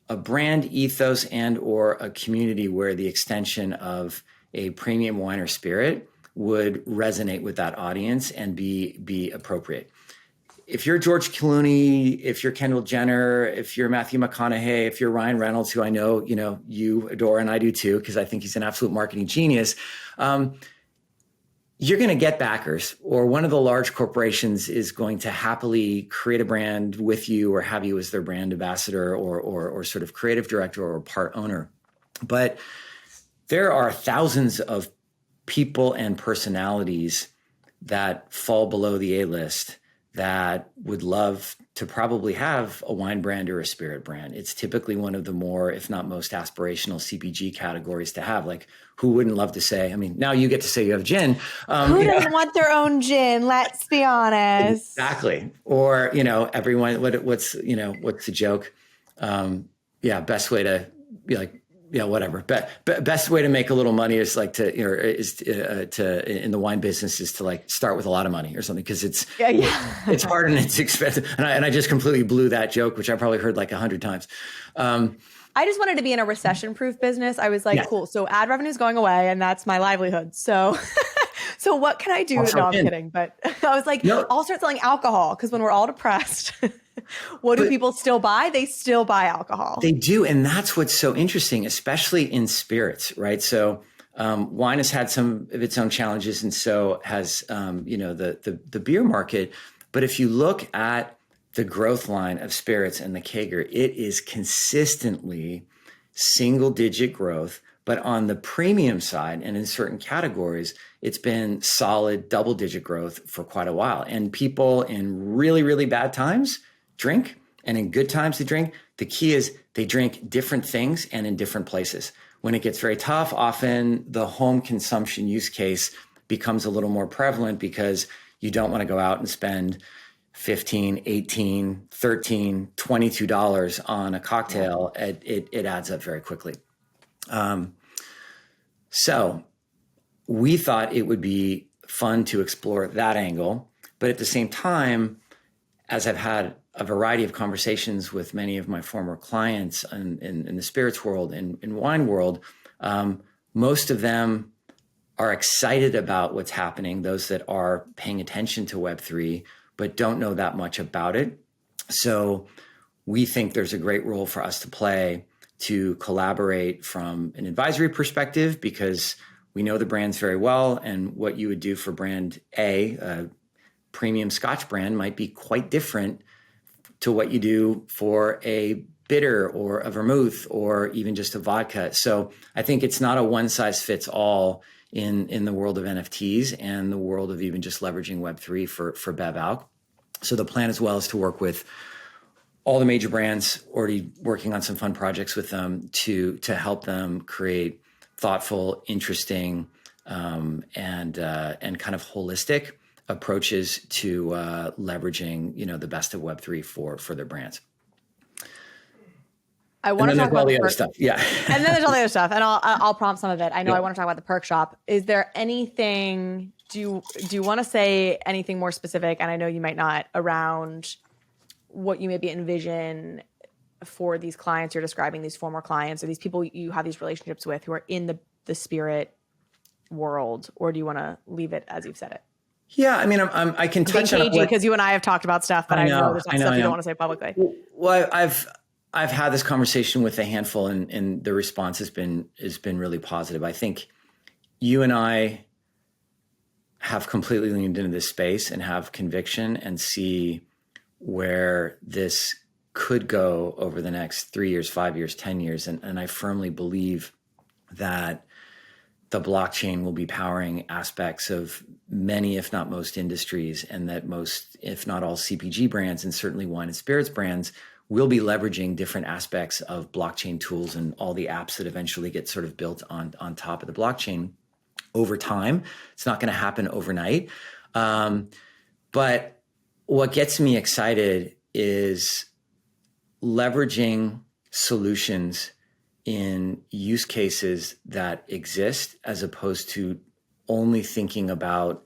a brand ethos and or a community where the extension of a premium wine or spirit would resonate with that audience and be appropriate. If you're George Clooney, if you're Kendall Jenner, if you're Matthew McConaughey, if you're Ryan Reynolds, who I know, you adore and I do too, because I think he's an absolute marketing genius, you're going to get backers, or one of the large corporations is going to happily create a brand with you or have you as their brand ambassador or sort of creative director or part owner. But there are thousands of people and personalities that fall below the A-list that would love to probably have a wine brand or a spirit brand. It's typically one of the more, if not most, aspirational CPG categories to have. Like, who wouldn't love to say, now you get to say you have gin. Who doesn't want their own gin? Let's be honest. Exactly. Or, everyone, what's the joke? Best way to be like, whatever. Best way to make a little money is like to in the wine business is to like start with a lot of money or something, because it's it's hard and it's expensive. And I just completely blew that joke, which I probably heard like 100 times. I just wanted to be in a recession-proof business. I was like, cool. So ad revenue is going away, and that's my livelihood. So So what can I do? Also No, I'm in. kidding. But I was like, No. I'll start selling alcohol because when we're all depressed, what do people still buy? They still buy alcohol. They do. And that's what's so interesting, especially in spirits, right? So wine has had some of its own challenges, and so has the beer market. But if you look at the growth line of spirits and the CAGR, it is consistently single-digit growth. But on the premium side and in certain categories, it's been solid double-digit growth for quite a while. And people in really, really bad times drink, and in good times they drink. The key is they drink different things and in different places. When it gets very tough, often the home consumption use case becomes a little more prevalent because you don't want to go out and spend $15, $18, $13, $22 on a cocktail. It adds up very quickly. So we thought it would be fun to explore that angle. But at the same time, as I've had a variety of conversations with many of my former clients in the spirits world and in wine world, most of them are excited about what's happening, those that are paying attention to Web3, but don't know that much about it. So we think there's a great role for us to play to collaborate from an advisory perspective, because we know the brands very well, and what you would do for brand a premium Scotch brand might be quite different to what you do for a bitter or a vermouth or even just a vodka. So I think it's not a one size fits all in the world of NFTs and the world of even just leveraging Web3 for Bev Alc. So the plan as well is to work with all the major brands, already working on some fun projects with them to help them create thoughtful, interesting, and kind of holistic approaches to leveraging, the best of Web3 for their brands. I want to talk about all the the other Perk stuff. Yeah. And then there's all the other stuff, and I'll prompt some of it. I know Yeah. I want to talk about the Perk shop. Is there anything? Do you want to say anything more specific? And I know you might not, around what you maybe envision for these clients you're describing, these former clients or these people you have these relationships with who are in the spirit world, or do you want to leave it as you've said it? Yeah, I mean, I can touch on it because you and I have talked about stuff, but I know there's stuff you don't want to say publicly. Well, I've had this conversation with a handful, and the response has been really positive. I think you and I have completely leaned into this space and have conviction and see where this could go over the next 3 years, 5 years, 10 years. And I firmly believe that the blockchain will be powering aspects of many, if not most, industries, and that most, if not all, CPG brands, and certainly wine and spirits brands, will be leveraging different aspects of blockchain tools and all the apps that eventually get sort of built on top of the blockchain over time. It's not going to happen overnight. But what gets me excited is leveraging solutions in use cases that exist, as opposed to only thinking about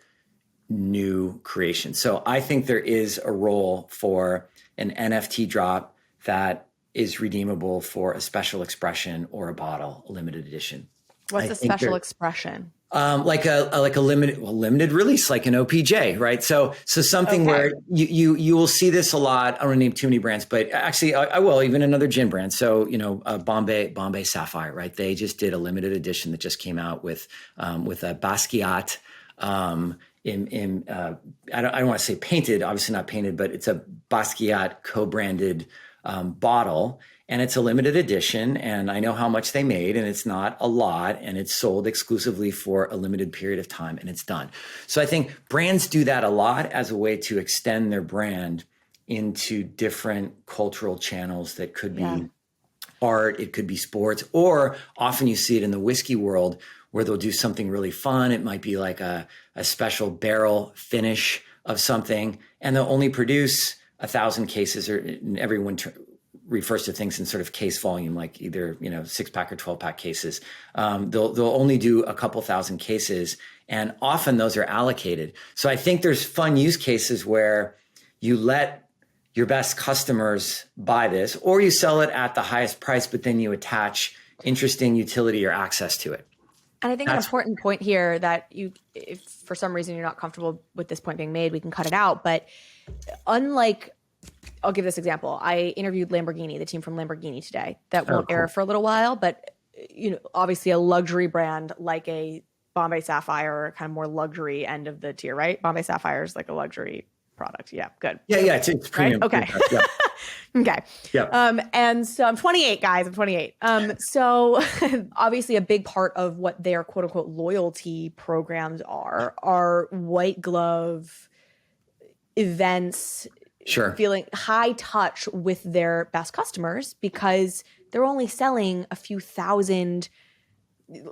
new creation. So I think there is a role for an NFT drop that is redeemable for a special expression or a bottle, a limited edition. What's a special expression? Like a limited release, like an OPJ, right? So something where you will see this a lot. I don't want to name too many brands, but actually I will, even another gin brand. So, Bombay Sapphire, right? They just did a limited edition that just came out with a Basquiat, I don't want to say painted, obviously not painted, but it's a Basquiat co-branded bottle. And it's a limited edition, and I know how much they made, and it's not a lot, and it's sold exclusively for a limited period of time, and it's done. So I think brands do that a lot as a way to extend their brand into different cultural channels that could be art, it could be sports, or often you see it in the whiskey world where they'll do something really fun. It might be like a special barrel finish of something, and they'll only produce 1,000 cases, or everyone refers to things in sort of case volume, like either 6-pack or 12-pack cases. They'll only do a couple thousand cases, and often those are allocated. So I think there's fun use cases where you let your best customers buy this, or you sell it at the highest price, but then you attach interesting utility or access to it. And I think an important point here that if for some reason you're not comfortable with this point being made, we can cut it out. But unlike, I'll give this example. I interviewed Lamborghini, the team from Lamborghini today. That won't air for a little while, but obviously a luxury brand like a Bombay Sapphire, kind of more luxury end of the tier, right? Bombay Sapphire is like a luxury product. Yeah, good. Yeah, it's premium. Right? Okay. Yeah. Okay. Yeah. And so I'm 28, guys. I'm 28. So obviously a big part of what their quote unquote loyalty programs are white glove events, Sure. feeling high touch with their best customers because they're only selling a few thousand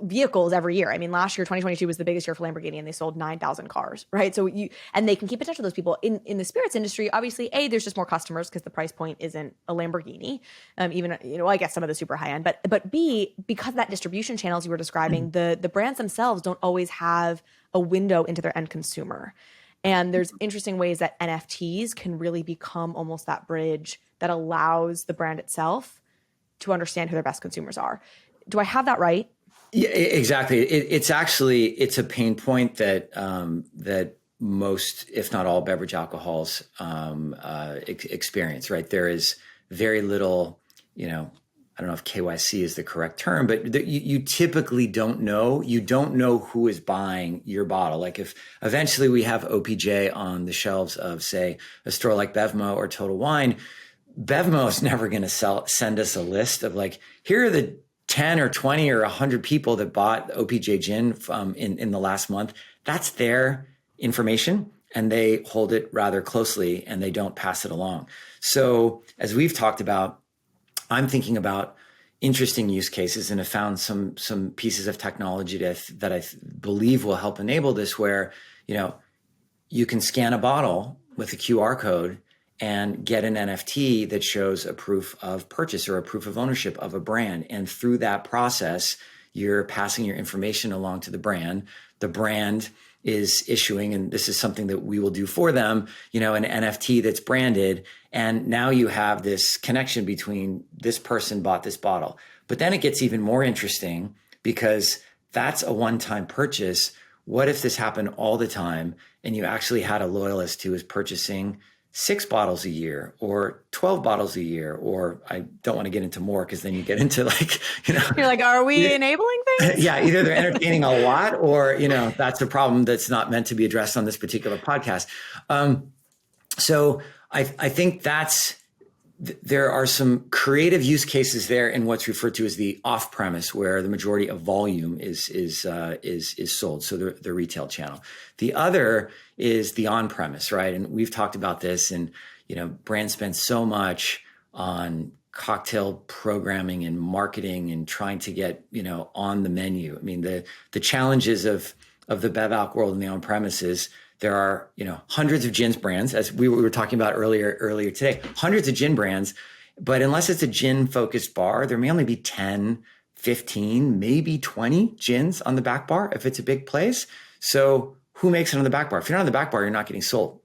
vehicles every year. I mean, last year, 2022 was the biggest year for Lamborghini and they sold 9,000 cars, right? So and they can keep in touch with those people. In the spirits industry, obviously, there's just more customers because the price point isn't a Lamborghini. Even, I guess some of the super high end, but B, because of that distribution channels you were describing, the brands themselves don't always have a window into their end consumer. And there's interesting ways that NFTs can really become almost that bridge that allows the brand itself to understand who their best consumers are. Do I have that right? Yeah, exactly. It's a pain point that that most, if not all, beverage alcohols experience. Right, there is very little. I don't know if KYC is the correct term, but you typically don't know. You don't know who is buying your bottle. Like if eventually we have OPJ on the shelves of, say, a store like Bevmo or Total Wine, Bevmo is never going to send us a list of like, here are the 10 or 20 or 100 people that bought OPJ gin in the last month. That's their information and they hold it rather closely and they don't pass it along. So as we've talked about, I'm thinking about interesting use cases and have found some pieces of technology that I believe will help enable this where, you can scan a bottle with a QR code and get an NFT that shows a proof of purchase or a proof of ownership of a brand. And through that process, you're passing your information along to the brand. The brand is issuing, and this is something that we will do for them, an NFT that's branded. And now you have this connection between this person bought this bottle. But then it gets even more interesting because that's a one-time purchase. What if this happened all the time and you actually had a loyalist who was purchasing 6 bottles a year or 12 bottles a year, or I don't want to get into more because then you get into like, You're like, are we enabling things? Yeah, either they're entertaining a lot or, that's a problem that's not meant to be addressed on this particular podcast. So I think there are some creative use cases there in what's referred to as the off-premise, where the majority of volume is sold. So the retail channel. The other is the on-premise, right? And we've talked about this, and brands spend so much on cocktail programming and marketing and trying to get on the menu. I mean, the challenges of the bev alc world in the on-premises. There are, hundreds of gin brands, as we were talking about earlier today, hundreds of gin brands, but unless it's a gin focused bar, there may only be 10, 15, maybe 20 gins on the back bar if it's a big place. So who makes it on the back bar? If you're not on the back bar, you're not getting sold.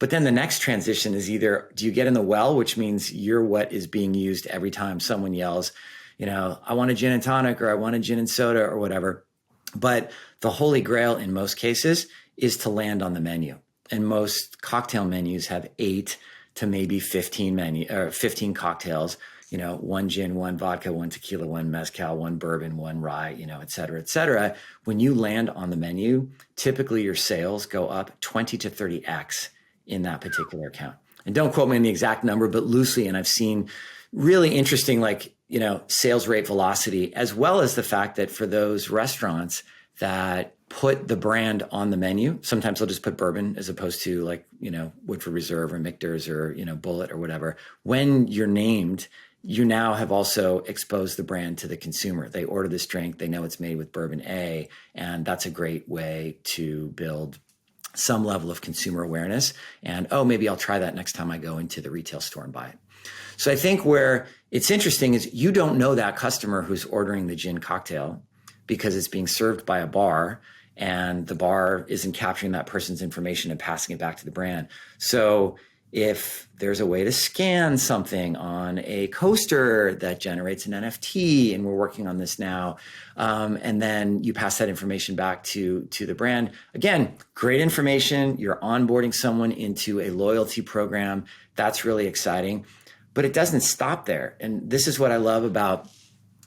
But then the next transition is either, do you get in the well, which means you're what is being used every time someone yells, I want a gin and tonic, or I want a gin and soda, or whatever. But the holy grail in most cases is to land on the menu. And most cocktail menus have 8 to maybe 15 cocktails, 1 gin, 1 vodka, 1 tequila, 1 mezcal, 1 bourbon, 1 rye, et cetera, et cetera. When you land on the menu, typically your sales go up 20 to 30x in that particular account. And don't quote me on the exact number, but loosely. And I've seen really interesting, sales rate velocity, as well as the fact that for those restaurants that put the brand on the menu, sometimes they'll just put bourbon as opposed to Woodford Reserve or Michter's or, Bullet or whatever. When you're named, you now have also exposed the brand to the consumer. They order this drink, they know it's made with bourbon A, and that's a great way to build some level of consumer awareness. And, maybe I'll try that next time I go into the retail store and buy it. So I think where it's interesting is you don't know that customer who's ordering the gin cocktail because it's being served by a bar and the bar isn't capturing that person's information and passing it back to the brand. So if there's a way to scan something on a coaster that generates an NFT, and we're working on this now, and then you pass that information back to the brand. Again, great information. You're onboarding someone into a loyalty program. That's really exciting, but it doesn't stop there. And this is what I love about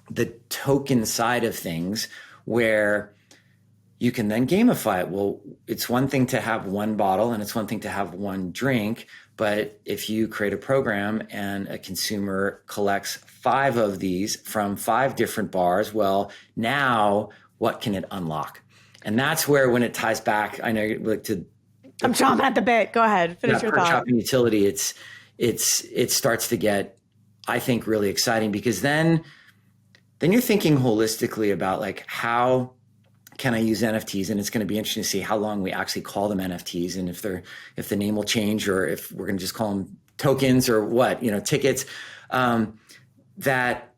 the token side of things, where you can then gamify it. Well, it's one thing to have one bottle and it's one thing to have one drink, but if you create a program and a consumer collects 5 of these from 5 different bars, well, now what can it unlock? And that's where, when it ties back, I know you like to. I'm chomping at the bit. Go ahead. Finish your thought. Shopping utility. It starts to get, I think, really exciting, because then you're thinking holistically about like, how can I use NFTs? And it's going to be interesting to see how long we actually call them NFTs, and if the name will change, or if we're going to just call them tokens or what, tickets, that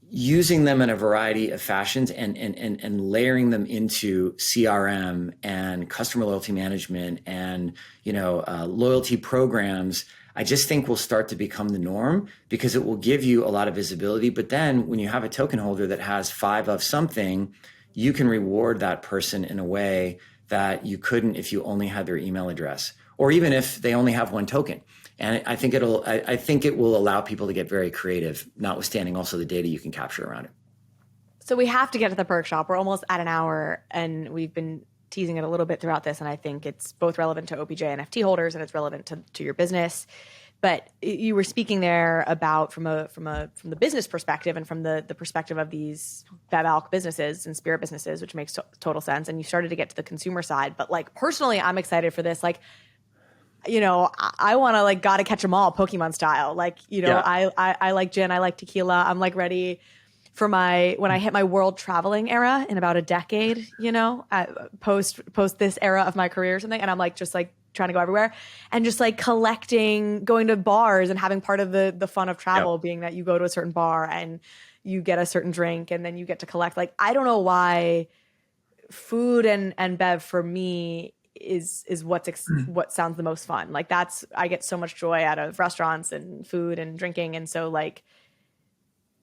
using them in a variety of fashions and layering them into CRM and customer loyalty management and, loyalty programs, I just think will start to become the norm, because it will give you a lot of visibility. But then when you have a token holder that has 5 of something, you can reward that person in a way that you couldn't if you only had their email address, or even if they only have one token. And I think it will allow people to get very creative, notwithstanding also the data you can capture around it. So we have to get to the Perk shop. We're almost at an hour, and we've been teasing it a little bit throughout this, and I think it's both relevant to OPJ NFT holders and it's relevant to your business. But you were speaking there about from the business perspective and from the perspective of these Bev Alc businesses and spirit businesses, which makes total sense. And you started to get to the consumer side. But like personally, I'm excited for this. Like, I want to like gotta catch them all Pokemon style. Like, Yeah. I like gin, I like tequila. I'm like ready for when I hit my world traveling era in about a decade, post this era of my career or something. And I'm like, just like trying to go everywhere and just like going to bars and having part of the fun of travel being that you go to a certain bar and you get a certain drink and then you get to collect. Like, I don't know why food and bev for me is what sounds the most fun. Like I get so much joy out of restaurants and food and drinking. And so like,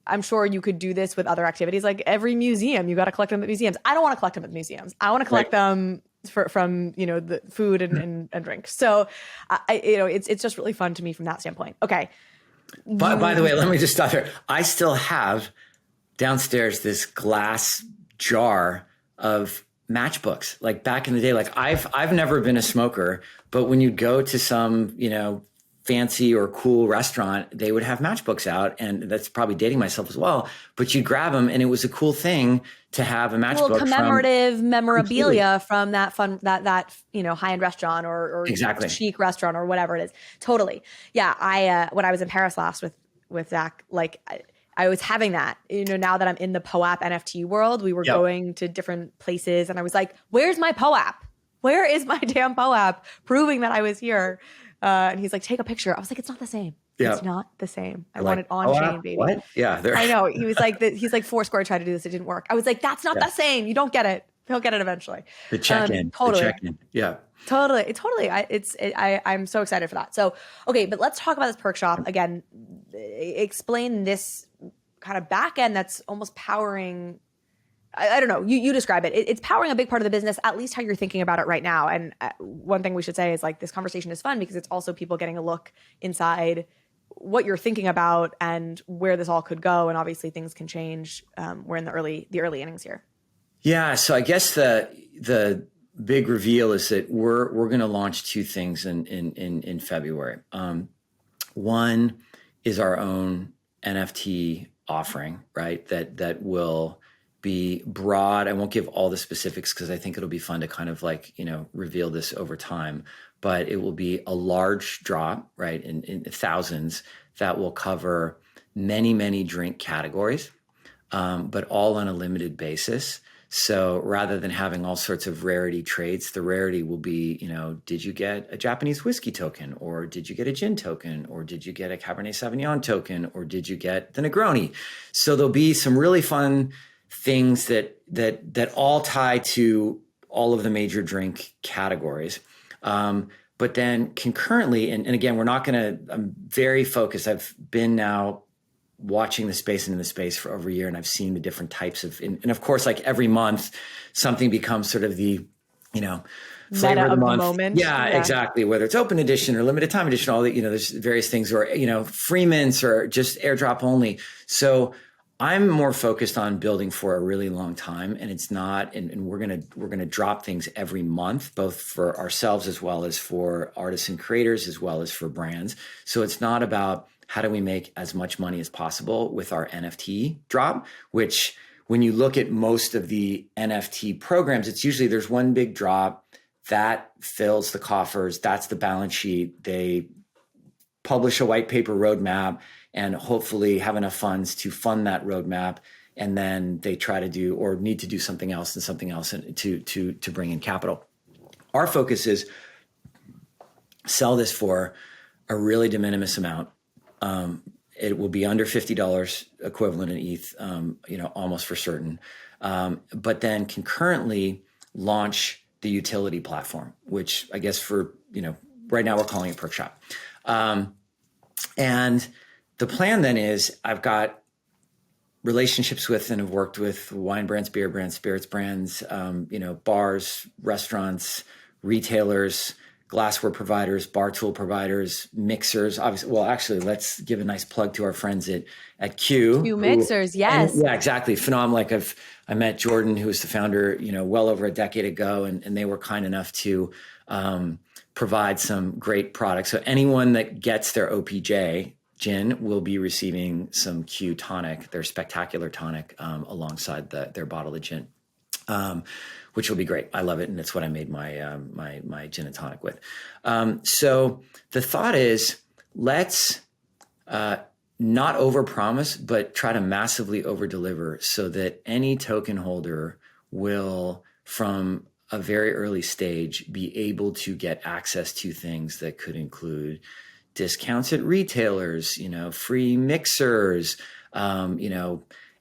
I'm sure you could do this with other activities. Like every museum, you got to collect them at museums. I don't want to collect them at museums. I want to collect them from the food and drink. So it's just really fun to me from that standpoint. Okay. By the way, let me just stop here. I still have downstairs this glass jar of matchbooks. Like back in the day, like I've never been a smoker, but when you'd go to some, fancy or cool restaurant, they would have matchbooks out, and that's probably dating myself as well, but you'd grab them and it was a cool thing to have a matchbook. Well, commemorative memorabilia from that fun, that high-end restaurant or exactly chic restaurant or whatever it is. Totally. Yeah. I, when I was in Paris last with Zach, like I was having that, now that I'm in the POAP NFT world, we were going to different places and I was like, where's my POAP? Where is my damn POAP proving that I was here? And he's like, take a picture. I was like, it's not the same. Yeah. It's not the same. I want it on chain, baby. What? Yeah. I know. He was like, he's like Foursquare tried to do this. It didn't work. I was like, that's not the same. You don't get it. He'll get it eventually. The check-in. Totally. The check-in. Yeah. Totally. I'm so excited for that. So, okay, but let's talk about this Perk shop again. Explain this kind of back end that's almost powering. I don't know. You describe it. It's powering a big part of the business, at least how you're thinking about it right now. And one thing we should say is like this conversation is fun because it's also people getting a look inside what you're thinking about and where this all could go. And obviously things can change. We're in the early innings here. Yeah. So I guess the big reveal is that we're going to launch 2 things in February. One is our own NFT offering, right? That will be broad. I won't give all the specifics because I think it'll be fun to kind of like, reveal this over time, but it will be a large drop, right? In thousands that will cover many, many drink categories, but all on a limited basis. So rather than having all sorts of rarity trades, the rarity will be, did you get a Japanese whiskey token, or did you get a gin token, or did you get a Cabernet Sauvignon token, or did you get the Negroni? So there'll be some really fun things that all tie to all of the major drink categories. But then concurrently, and again, I'm very focused. I've been now watching the space and in the space for over a year, and I've seen the different types of, and of course, like every month, something becomes sort of the, flavor of the month. Moment. Yeah, exactly. Whether it's open edition or limited time edition, all that, there's various things, or, free mints or just airdrop only. So I'm more focused on building for a really long time, and it's not, and we're gonna drop things every month, both for ourselves as well as for artists and creators, as well as for brands. So it's not about how do we make as much money as possible with our NFT drop, which when you look at most of the NFT programs, it's usually there's one big drop that fills the coffers. That's the balance sheet. They publish a white paper roadmap and hopefully have enough funds to fund that roadmap. And then they try to do or need to do something else to bring in capital. Our focus is sell this for a really de minimis amount. It will be under $50 equivalent in ETH, almost for certain. But then concurrently launch the utility platform, which I guess right now we're calling it Perk Shop. And the plan then is I've got relationships with and have worked with wine brands, beer brands, spirits brands, bars, restaurants, retailers, glassware providers, bar tool providers, mixers. Obviously, well, actually, let's give a nice plug to our friends at Q. Q Mixers, yes. Yeah, exactly. Phenomenal. I met Jordan, who was the founder, well over a decade ago, and they were kind enough to provide some great products. So anyone that gets their OPJ gin will be receiving some Q tonic, their spectacular tonic, alongside their bottle of gin. Which will be great. I love it, and it's what I made my my gin and tonic with. So the thought is, let's not overpromise, but try to massively overdeliver, so that any token holder will, from a very early stage, be able to get access to things that could include discounts at retailers, free mixers,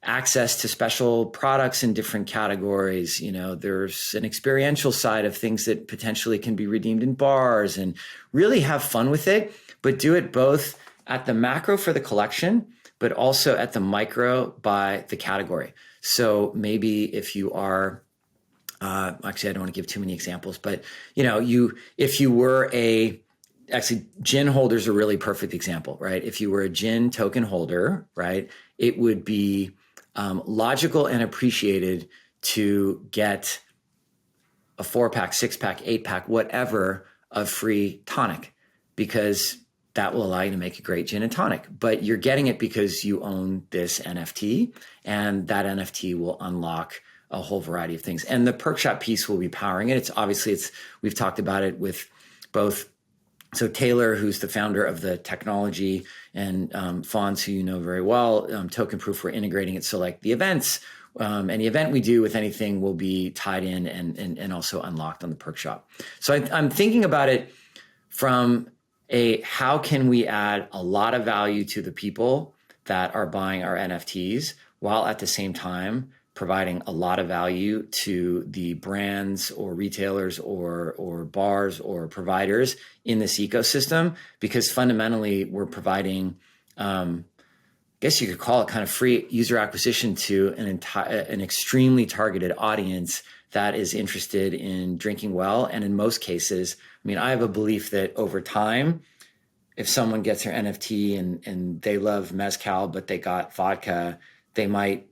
access to special products in different categories. There's an experiential side of things that potentially can be redeemed in bars, and really have fun with it, but do it both at the macro for the collection, but also at the micro by the category. So maybe if you are, actually, I don't want to give too many examples, but if you were actually, gin holders are a really perfect example, right? If you were a gin token holder, right, it would be logical and appreciated to get a 4-pack, 6-pack, 8-pack, whatever, of free tonic, because that will allow you to make a great gin and tonic. But you're getting it because you own this NFT, and that NFT will unlock a whole variety of things. And the Perk Shop piece will be powering it. We've talked about it with both. So Taylor, who's the founder of the technology, and Fonz, who you know very well, Token Proof, we're integrating it. So like the events, any event we do with anything will be tied in and also unlocked on the Perk Shop. So I'm thinking about it from how can we add a lot of value to the people that are buying our NFTs, while at the same time providing a lot of value to the brands or retailers or bars or providers in this ecosystem, because fundamentally we're providing, I guess you could call it kind of free user acquisition to an extremely targeted audience that is interested in drinking well. And in most cases, I have a belief that over time, if someone gets their NFT and they love mezcal, but they got vodka, they might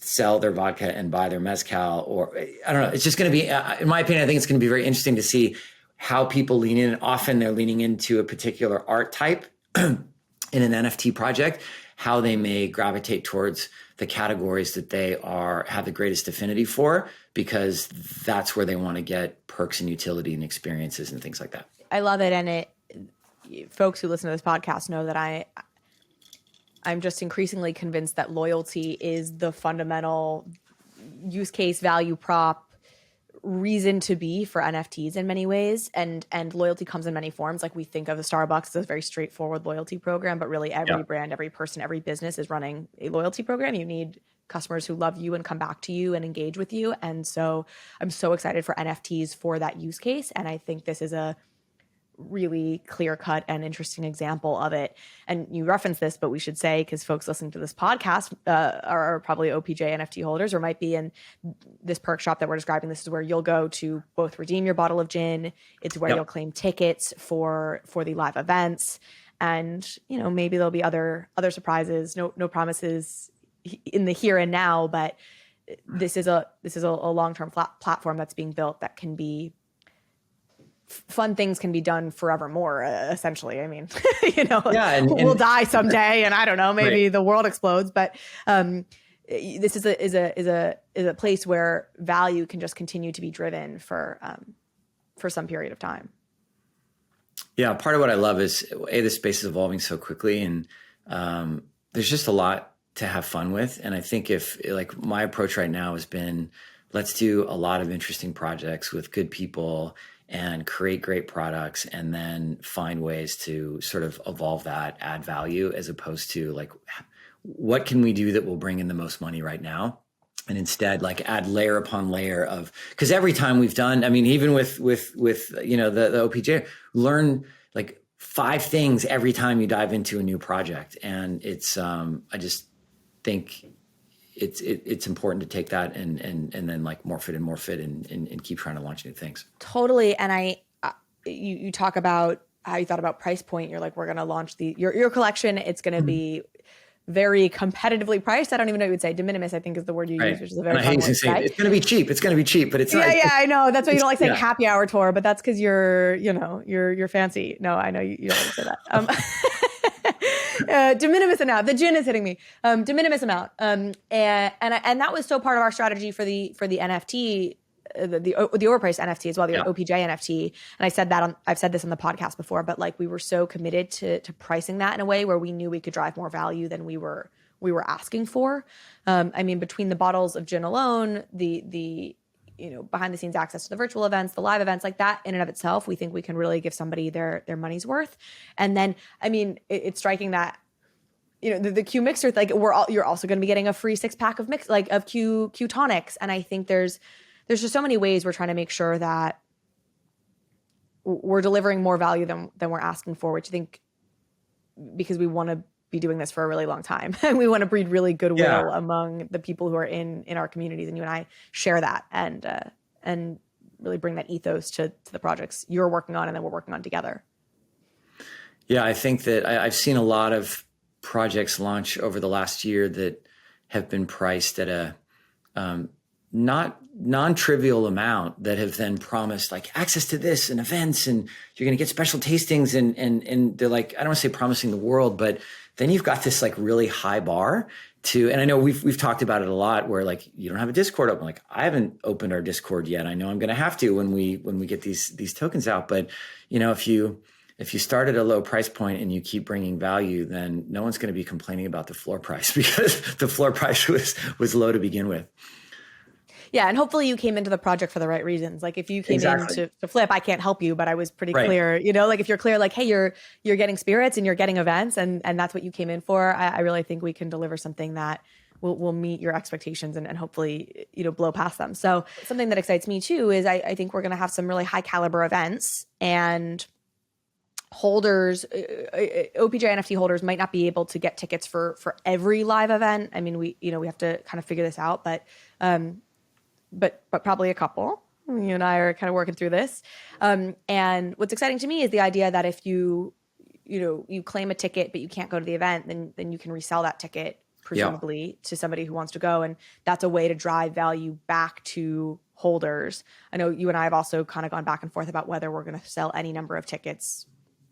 sell their vodka and buy their mezcal, or I don't know. It's just going to be, in my opinion, I think it's going to be very interesting to see how people lean in. Often they're leaning into a particular art type in an NFT project, how they may gravitate towards the categories that they have the greatest affinity for, because that's where they want to get perks and utility and experiences and things like that. I love it. And folks who listen to this podcast know that I'm just increasingly convinced that loyalty is the fundamental use case, value prop, reason to be for NFTs in many ways. And loyalty comes in many forms. Like we think of the Starbucks as a very straightforward loyalty program, but really every brand, every person, every business is running a loyalty program. You need customers who love you and come back to you and engage with you. And so I'm so excited for NFTs for that use case. And I think this is a really clear cut and interesting example of it. And you referenced this, but we should say, because folks listening to this podcast are probably OPJ NFT holders or might be in this perk shop that we're describing. This is where you'll go to both redeem your bottle of gin. It's where you'll claim tickets for the live events. And, maybe there'll be other surprises, no promises in the here and now, but this is a long-term platform that's being built that can be fun. Things can be done forevermore, essentially. I mean, we'll die someday, and I don't know, maybe the world explodes. But this is a place where value can just continue to be driven for some period of time. Yeah, part of what I love is the space is evolving so quickly, and there's just a lot to have fun with. And I think if my approach right now has been, let's do a lot of interesting projects with good people and create great products, and then find ways to sort of evolve that, add value, as opposed to what can we do that will bring in the most money right now? And instead add layer upon layer of, because every time we've done, I mean, even with the OPJ, learn 5 things every time you dive into a new project. And it's, I just think it's important to take that and then morph it and keep trying to launch new things. Totally. And you talk about how you thought about price point. You're like, we're going to launch your collection. It's going to be very competitively priced. I don't even know what you would say. De minimis, I think, is the word you use, which is a very fun word to say. It's going to be cheap. It's going to be cheap, but it's not. Yeah, I know. That's why you don't like saying happy hour tour, but that's because you're fancy. No, I know you don't like to say that. De minimis amount. The gin is hitting me. De minimis amount. And that was so part of our strategy for the NFT, the overpriced NFT as well, the OPJ NFT. And I've said this on the podcast before, but we were so committed to pricing that in a way where we knew we could drive more value than we were asking for. I mean, between the bottles of gin alone, the behind the scenes access to the virtual events, the live events, that in and of itself, we think we can really give somebody their money's worth. And then, I mean, it's striking that, the Q mixer, you're also going to be getting a free 6-pack of of Q tonics. And I think there's just so many ways we're trying to make sure that we're delivering more value than we're asking for, which I think, because we want to be doing this for a really long time and we want to breed really goodwill among the people who are in our communities. And you and I share that and really bring that ethos to the projects you're working on and that we're working on together. Yeah, I think that I've seen a lot of projects launch over the last year that have been priced at a not non-trivial amount, that have then promised access to this and events, and you're going to get special tastings, and they're I don't want to say promising the world, but then you've got this really high bar to, and I know we've talked about it a lot, where you don't have a Discord open. I haven't opened our Discord yet. I know I'm going to have to when we get these tokens out, but if you start at a low price point and you keep bringing value, then no one's going to be complaining about the floor price, because the floor price was low to begin with. Yeah, and hopefully you came into the project for the right reasons. If you came in to flip, I can't help you, but I was pretty clear, if you're clear, hey, you're getting spirits and you're getting events, and that's what you came in for. I really think we can deliver something that will meet your expectations and hopefully, blow past them. So something that excites me too is I think we're going to have some really high caliber events, and holders, OPJ NFT holders might not be able to get tickets for every live event. I mean, we have to kind of figure this out, but probably a couple. You and I are kind of working through this. And what's exciting to me is the idea that if you claim a ticket, but you can't go to the event, then you can resell that ticket, presumably to somebody who wants to go. And that's a way to drive value back to holders. I know you and I have also kind of gone back and forth about whether we're going to sell any number of tickets,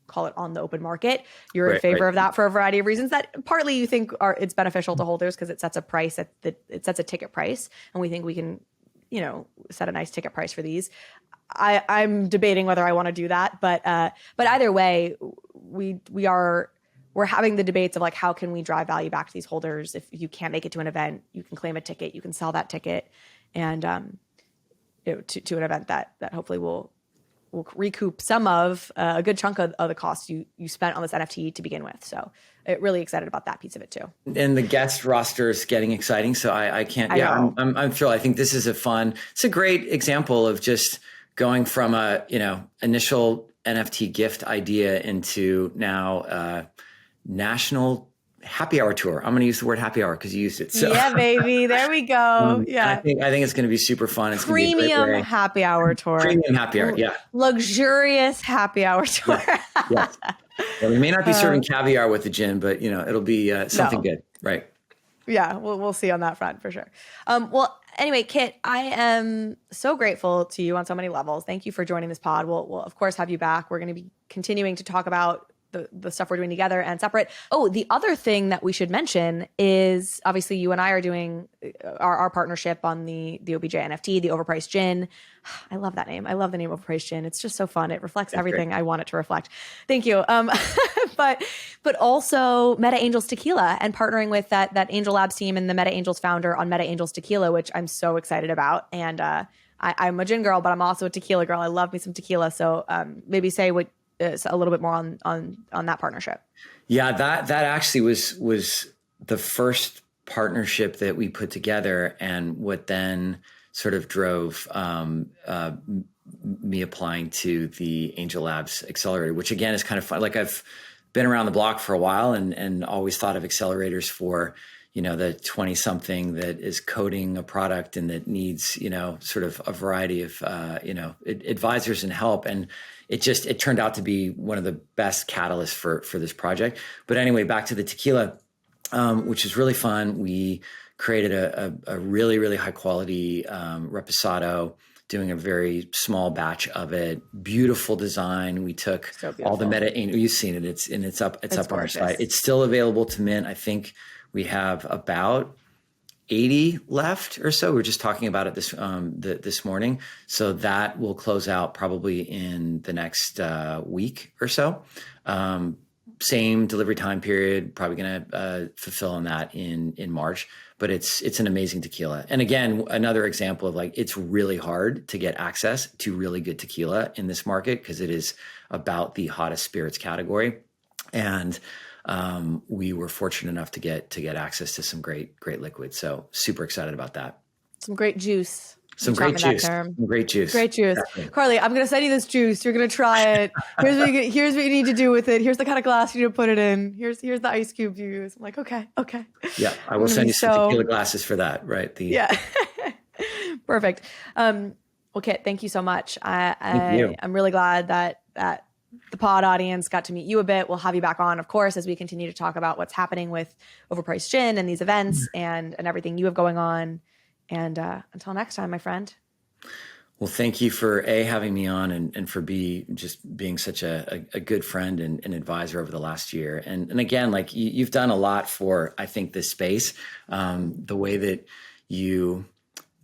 call it on the open market. You're in favor of that for a variety of reasons that partly you think it's beneficial to holders because it sets a price it sets a ticket price. And we think we can, set a nice ticket price for these. I'm debating whether I want to do that, but either way, we're having the debates of how can we drive value back to these holders. If you can't make it to an event, you can claim a ticket, you can sell that ticket, and to an event that hopefully will recoup some of a good chunk of the costs you spent on this NFT to begin with. So really excited about that piece of it too. And the guest roster is getting exciting. So I can't, I'm thrilled. I think this is it's a great example of just going from initial NFT gift idea into now national happy hour tour. I'm going to use the word happy hour because you used it. So, yeah, baby. There we go. and I think it's going to be super fun. It's going to be a great Premium way. happy hour tour. Premium happy hour. Yeah. Luxurious happy hour tour. Yes. Well, we may not be serving caviar with the gin, but it'll be something good. Right. Yeah, we'll see on that front for sure. Well, anyway, Kit, I am so grateful to you on so many levels. Thank you for joining this pod. We'll of course have you back. We're going to be continuing to talk about the stuff we're doing together and separate. Oh, the other thing that we should mention is obviously you and I are doing our partnership on the OPJ NFT, the Overpriced Gin. I love that name. I love the name Overpriced Gin. It's just so fun. It reflects everything I want it to reflect. Thank you. But also Meta Angels Tequila and partnering with that Angel Labs team and the Meta Angels founder on Meta Angels Tequila, which I'm so excited about. And I'm a gin girl, but I'm also a tequila girl. I love me some tequila. So maybe say what a little bit more on that partnership. Yeah, that actually was the first partnership that we put together, and what then sort of drove me applying to the Angel Labs Accelerator, which again is kind of fun. Like I've been around the block for a while and always thought of accelerators for, the 20 something that is coding a product and that needs, sort of a variety of, advisors and help. And it turned out to be one of the best catalysts for this project. But anyway, back to the tequila, which is really fun. We created a really, really high quality reposado, doing a very small batch of it. Beautiful design. We took all the meta. You've seen it. It's up on our site. It's still available to mint. I think we have about 80 left or so. We were just talking about it this morning. So that will close out probably in the next week or so. Same delivery time period, probably going to fulfill on that in March. But it's an amazing tequila. And again, another example of it's really hard to get access to really good tequila in this market because it is about the hottest spirits category. And we were fortunate enough to get access to some great liquids. So super excited about that. Some great juice. Some great juice. Exactly. Carly, I'm going to send you this juice. You're going to try it. Here's what you need to do with it. Here's the kind of glass you need to put it in. Here's the ice cube you use. I'm like, okay. Yeah, I will send you some tequila glasses for that, right? Yeah. Perfect. Well, Kit, thank you so much. I'm really glad that the pod audience got to meet you a bit. We'll have you back on, of course, as we continue to talk about what's happening with Overpriced Gin and these events and everything you have going on. And until next time, my friend. Well, thank you for having me on and for being such a good friend and advisor over the last year. And again, you've done a lot for, I think, this space. The way that you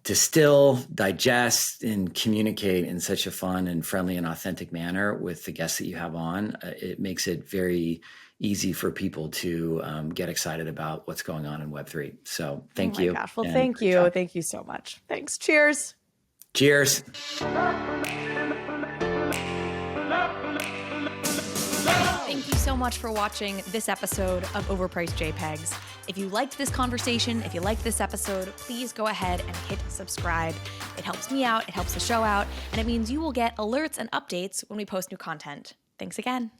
distill, digest, and communicate in such a fun and friendly and authentic manner with the guests that you have on, it makes it very easy for people to get excited about what's going on in Web3. So thank you. Gosh. Well, thank you. Job. Thank you so much. Thanks. Cheers. Cheers. Thank you so much for watching this episode of Overpriced JPEGs. If you liked this conversation, if you liked this episode, please go ahead and hit subscribe. It helps me out, it helps the show out, and it means you will get alerts and updates when we post new content. Thanks again.